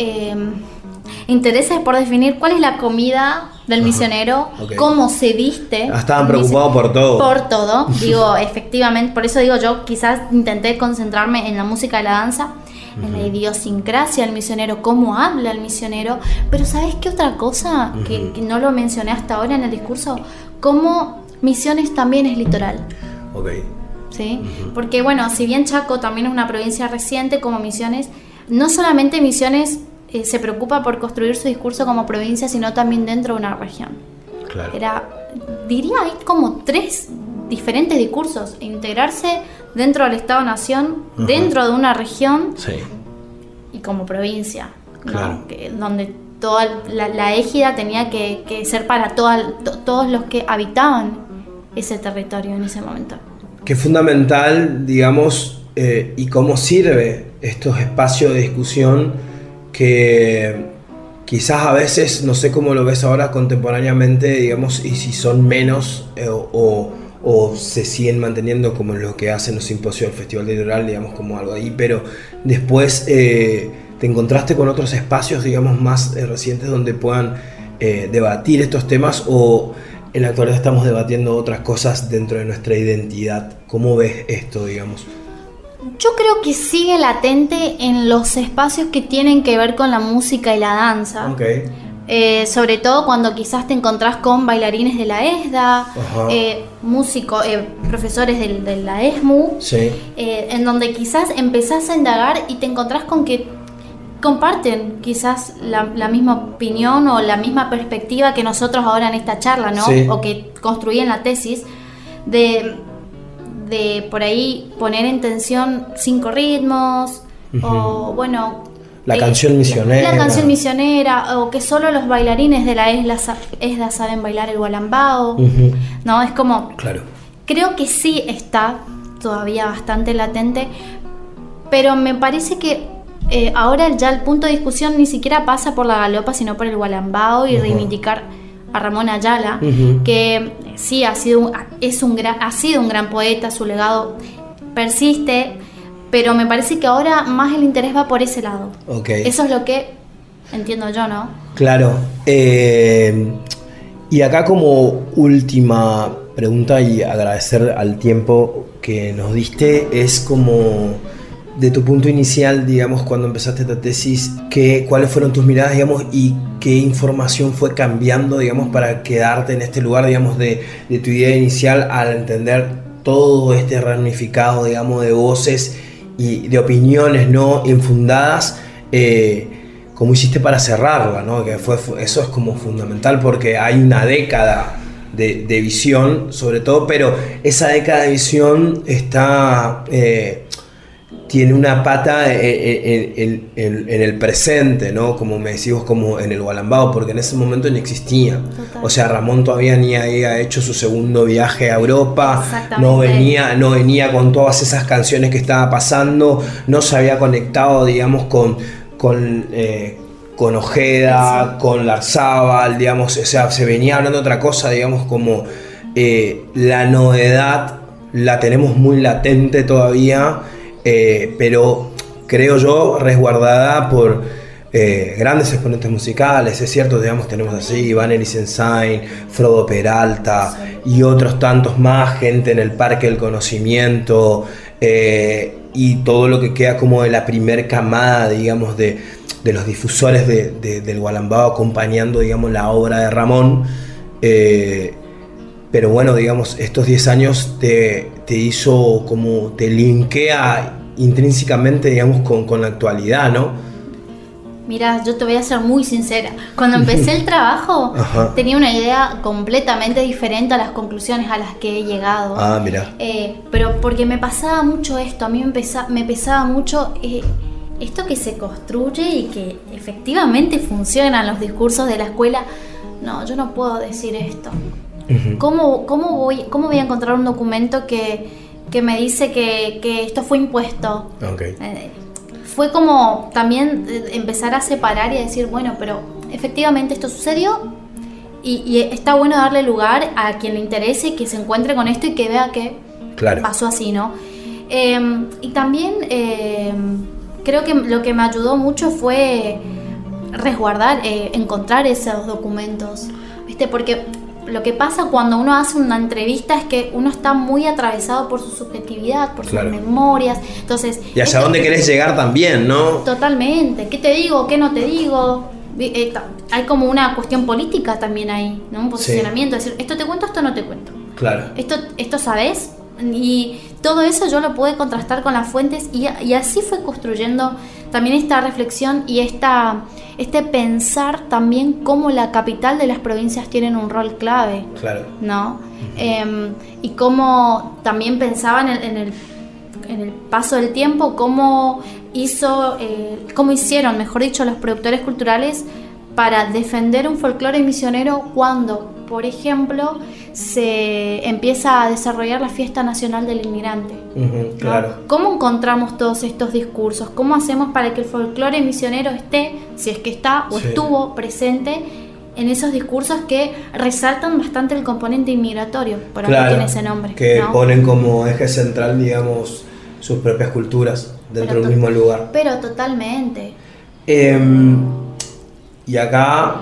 intereses por definir cuál es la comida del misionero, cómo se viste. Estaban preocupados por todo. Por todo, digo, efectivamente, por eso digo yo, quizás intenté concentrarme en la música y la danza, en la idiosincrasia del misionero, cómo habla el misionero, pero ¿sabés qué otra cosa que no lo mencioné hasta ahora en el discurso? Cómo Misiones también es litoral. ¿Sí? Porque bueno, si bien Chaco también es una provincia reciente, como Misiones, no solamente Misiones se preocupa por construir su discurso como provincia, sino también dentro de una región. Claro. Diría, hay como 3 diferentes discursos: integrarse dentro del Estado-Nación, dentro de una región, y como provincia, ¿no? Claro. Donde toda la égida tenía que ser para todos los que habitaban ese territorio en ese momento. Qué fundamental, digamos, y cómo sirve estos espacios de discusión que quizás a veces, no sé cómo lo ves ahora contemporáneamente, digamos, y si son menos o se siguen manteniendo como lo que hacen los simposios del Festival Litoral, digamos, como algo ahí, pero después te encontraste con otros espacios, digamos, más recientes donde puedan debatir estos temas, o en la actualidad estamos debatiendo otras cosas dentro de nuestra identidad. ¿Cómo ves esto, digamos? Yo creo que sigue latente en los espacios que tienen que ver con la música y la danza. Sobre todo cuando quizás te encontrás con bailarines de la ESDA, músicos, profesores de la ESMU, en donde quizás empezás a indagar y te encontrás con que comparten quizás la misma opinión o la misma perspectiva que nosotros ahora en esta charla, ¿no? O que construí en la tesis, de por ahí poner en tensión 5 ritmos, o bueno... La canción misionera, o que solo los bailarines de la ESDA saben bailar el gualambao, ¿no? Es como... Claro. Creo que sí está todavía bastante latente, pero me parece que ahora ya el punto de discusión ni siquiera pasa por la galopa, sino por el gualambao y reivindicar a Ramón Ayala, que sí ha sido un gran poeta, su legado persiste, pero me parece que ahora más el interés va por ese lado. Eso es lo que entiendo yo, ¿no? Claro. Y acá como última pregunta, y agradecer al tiempo que nos diste, es como de tu punto inicial, digamos, cuando empezaste esta tesis, ¿cuáles fueron tus miradas, digamos, y qué información fue cambiando, digamos, para quedarte en este lugar, digamos, de tu idea inicial, al entender todo este ramificado, digamos, de voces y de opiniones no infundadas? cómo hiciste para cerrarla, ¿no? Que eso es como fundamental porque hay una década de visión, sobre todo, pero esa década de visión está... tiene una pata en el presente, ¿no? Como me decís vos, como en el Gualambao, porque en ese momento ni existía. Total. O sea, Ramón todavía ni había hecho su segundo viaje a Europa, no venía con todas esas canciones que estaba pasando, no se había conectado, digamos, con Ojeda, sí, con Larzábal, digamos, o sea, se venía hablando de otra cosa, digamos, como la novedad la tenemos muy latente todavía, pero creo yo resguardada por grandes exponentes musicales. Es cierto, digamos, tenemos así Iván Elisensain, Frodo Peralta, sí, y otros tantos más, gente en el Parque del Conocimiento, y todo lo que queda como de la primer camada, digamos, de los difusores del Gualambao acompañando, digamos, la obra de Ramón. Pero bueno, digamos, estos 10 años te hizo como, te linkea intrínsecamente, digamos, con la actualidad, ¿no? Mira, yo te voy a ser muy sincera. Cuando empecé el trabajo, tenía una idea completamente diferente a las conclusiones a las que he llegado. Ah, mira. Pero porque me pasaba mucho esto, a mí me pesaba mucho esto que se construye y que efectivamente funcionan los discursos de la escuela. No, yo no puedo decir esto. Uh-huh. ¿Cómo voy a encontrar un documento que me dice que esto fue impuesto? Okay. Fue como también empezar a separar y a decir, bueno, pero efectivamente esto sucedió y está bueno darle lugar a quien le interese y que se encuentre con esto y que vea que pasó así, ¿no? Y también creo que lo que me ayudó mucho fue resguardar, encontrar esos documentos, ¿viste? Porque lo que pasa cuando uno hace una entrevista es que uno está muy atravesado por su subjetividad, por sus memorias. Entonces, y hacia dónde querés llegar también, ¿no? Totalmente. ¿Qué te digo? ¿Qué no te digo? Hay como una cuestión política también ahí, ¿no? Un posicionamiento. Sí. Es decir, esto te cuento, esto no te cuento. Claro. Esto sabes. Y todo eso yo lo pude contrastar con las fuentes y así fue construyendo también esta reflexión y este pensar también cómo la capital de las provincias tienen un rol clave, ¿no? Uh-huh. Y cómo también pensaba en el paso del tiempo, cómo hicieron, mejor dicho, los productores culturales para defender un folclore misionero cuando, por ejemplo, se empieza a desarrollar la Fiesta Nacional del Inmigrante. Uh-huh, claro. ¿No? ¿Cómo encontramos todos estos discursos? ¿Cómo hacemos para que el folclore misionero esté, si es que está o estuvo presente en esos discursos que resaltan bastante el componente inmigratorio? Por algo tiene ese nombre. Que ponen como eje central, digamos, sus propias culturas dentro del mismo lugar. Pero totalmente. Y acá...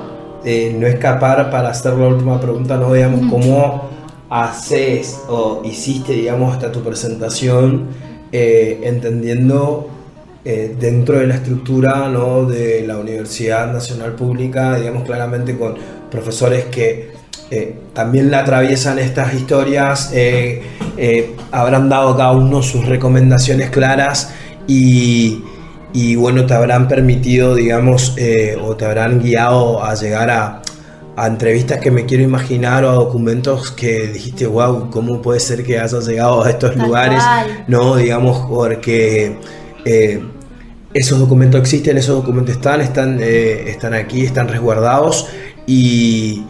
no escapar para hacer la última pregunta, ¿no? Digamos, ¿cómo haces o hiciste, digamos, hasta tu presentación, entendiendo dentro de la estructura, ¿no?, de la Universidad Nacional Pública, digamos, claramente con profesores que también la atraviesan estas historias, habrán dado cada uno sus recomendaciones claras y bueno, te habrán permitido, digamos, o te habrán guiado a llegar a entrevistas que me quiero imaginar o a documentos que dijiste, wow, ¿cómo puede ser que hayas llegado a estos lugares? No, digamos, porque esos documentos existen, esos documentos están aquí, están resguardados y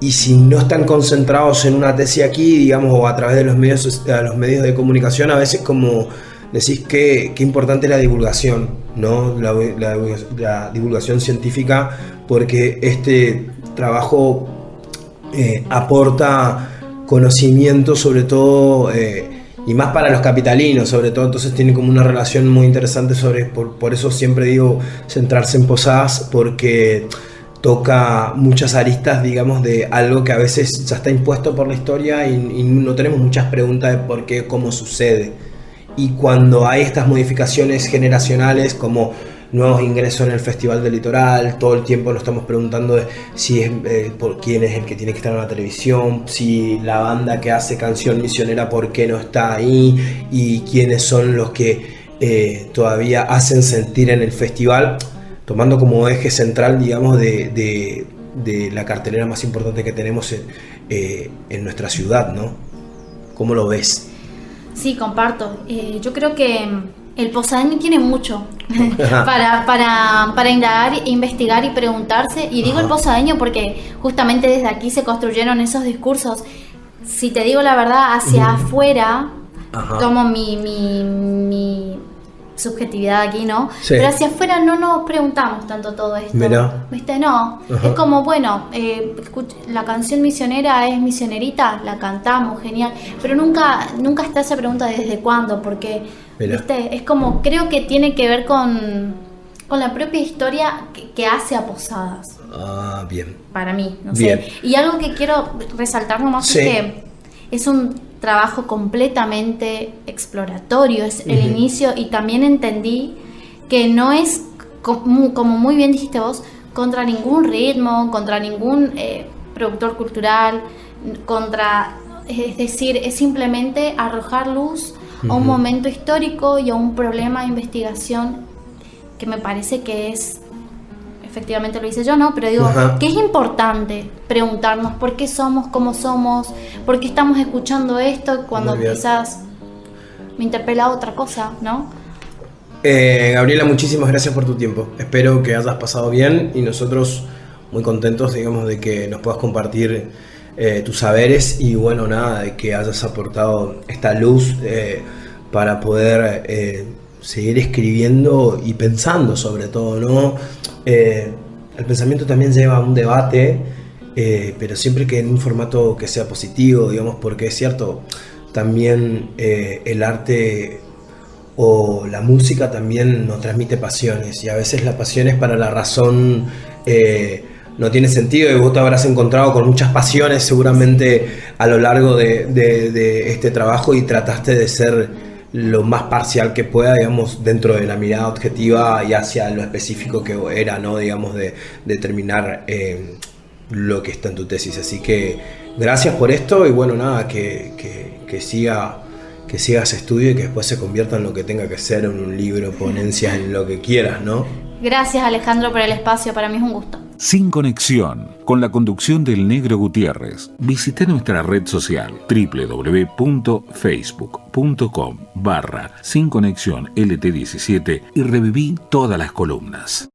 si no están concentrados en una tesis aquí, digamos, o a través de los medios de comunicación, a veces como... decís que importante es la divulgación, ¿no? La divulgación científica, porque este trabajo aporta conocimiento, sobre todo, y más para los capitalinos, sobre todo, entonces tiene como una relación muy interesante por eso siempre digo centrarse en Posadas, porque toca muchas aristas, digamos, de algo que a veces ya está impuesto por la historia y no tenemos muchas preguntas de por qué, cómo sucede. Y cuando hay estas modificaciones generacionales como nuevos ingresos en el Festival del Litoral, todo el tiempo nos estamos preguntando de si es por quién es el que tiene que estar en la televisión, si la banda que hace Canción Misionera por qué no está ahí y quiénes son los que todavía hacen sentir en el festival. tomando como eje central, digamos, de la cartelera más importante que tenemos en nuestra ciudad, ¿no? ¿Cómo lo ves? Sí, comparto. Yo creo que el posadeño tiene mucho para indagar, investigar y preguntarse. Y digo el posadeño porque justamente desde aquí se construyeron esos discursos. Si te digo la verdad, hacia afuera, tomo mi subjetividad aquí, ¿no? Sí. Pero hacia afuera no nos preguntamos tanto todo esto. Mirá. ¿Viste? No. Es como, bueno, la canción misionera es misionerita, la cantamos, genial. Pero nunca está esa pregunta de desde cuándo, porque, ¿viste? Es como, creo que tiene que ver con la propia historia que hace a Posadas. Ah, bien. Para mí, no sé. Y algo que quiero resaltar nomás es que es un trabajo completamente exploratorio, es el inicio, y también entendí que no es, como muy bien dijiste vos, contra ningún ritmo, contra ningún productor cultural, es decir, es simplemente arrojar luz a un momento histórico y a un problema de investigación que me parece que es, efectivamente lo hice yo, ¿no? Pero digo, que es importante preguntarnos por qué somos como somos, por qué estamos escuchando esto cuando quizás me interpela otra cosa, ¿no? Gabriela, muchísimas gracias por tu tiempo. Espero que hayas pasado bien y nosotros muy contentos, digamos, de que nos puedas compartir tus saberes y bueno, nada, de que hayas aportado esta luz para poder seguir escribiendo y pensando sobre todo, ¿no? El pensamiento también lleva a un debate, pero siempre que en un formato que sea positivo, digamos, porque es cierto, también el arte o la música también nos transmite pasiones y a veces las pasiones para la razón no tiene sentido y vos te habrás encontrado con muchas pasiones seguramente a lo largo de este trabajo y trataste de ser lo más parcial que pueda, digamos, dentro de la mirada objetiva y hacia lo específico que era, ¿no? Digamos, de determinar lo que está en tu tesis. Así que gracias por esto y bueno, nada, que siga ese estudio y que después se convierta en lo que tenga que ser, en un libro, ponencias, en lo que quieras, ¿no? Gracias, Alejandro, por el espacio, para mí es un gusto. Sin Conexión, con la conducción del Negro Gutiérrez. Visita nuestra red social www.facebook.com/Sin Conexión LT17 y reviví todas las columnas.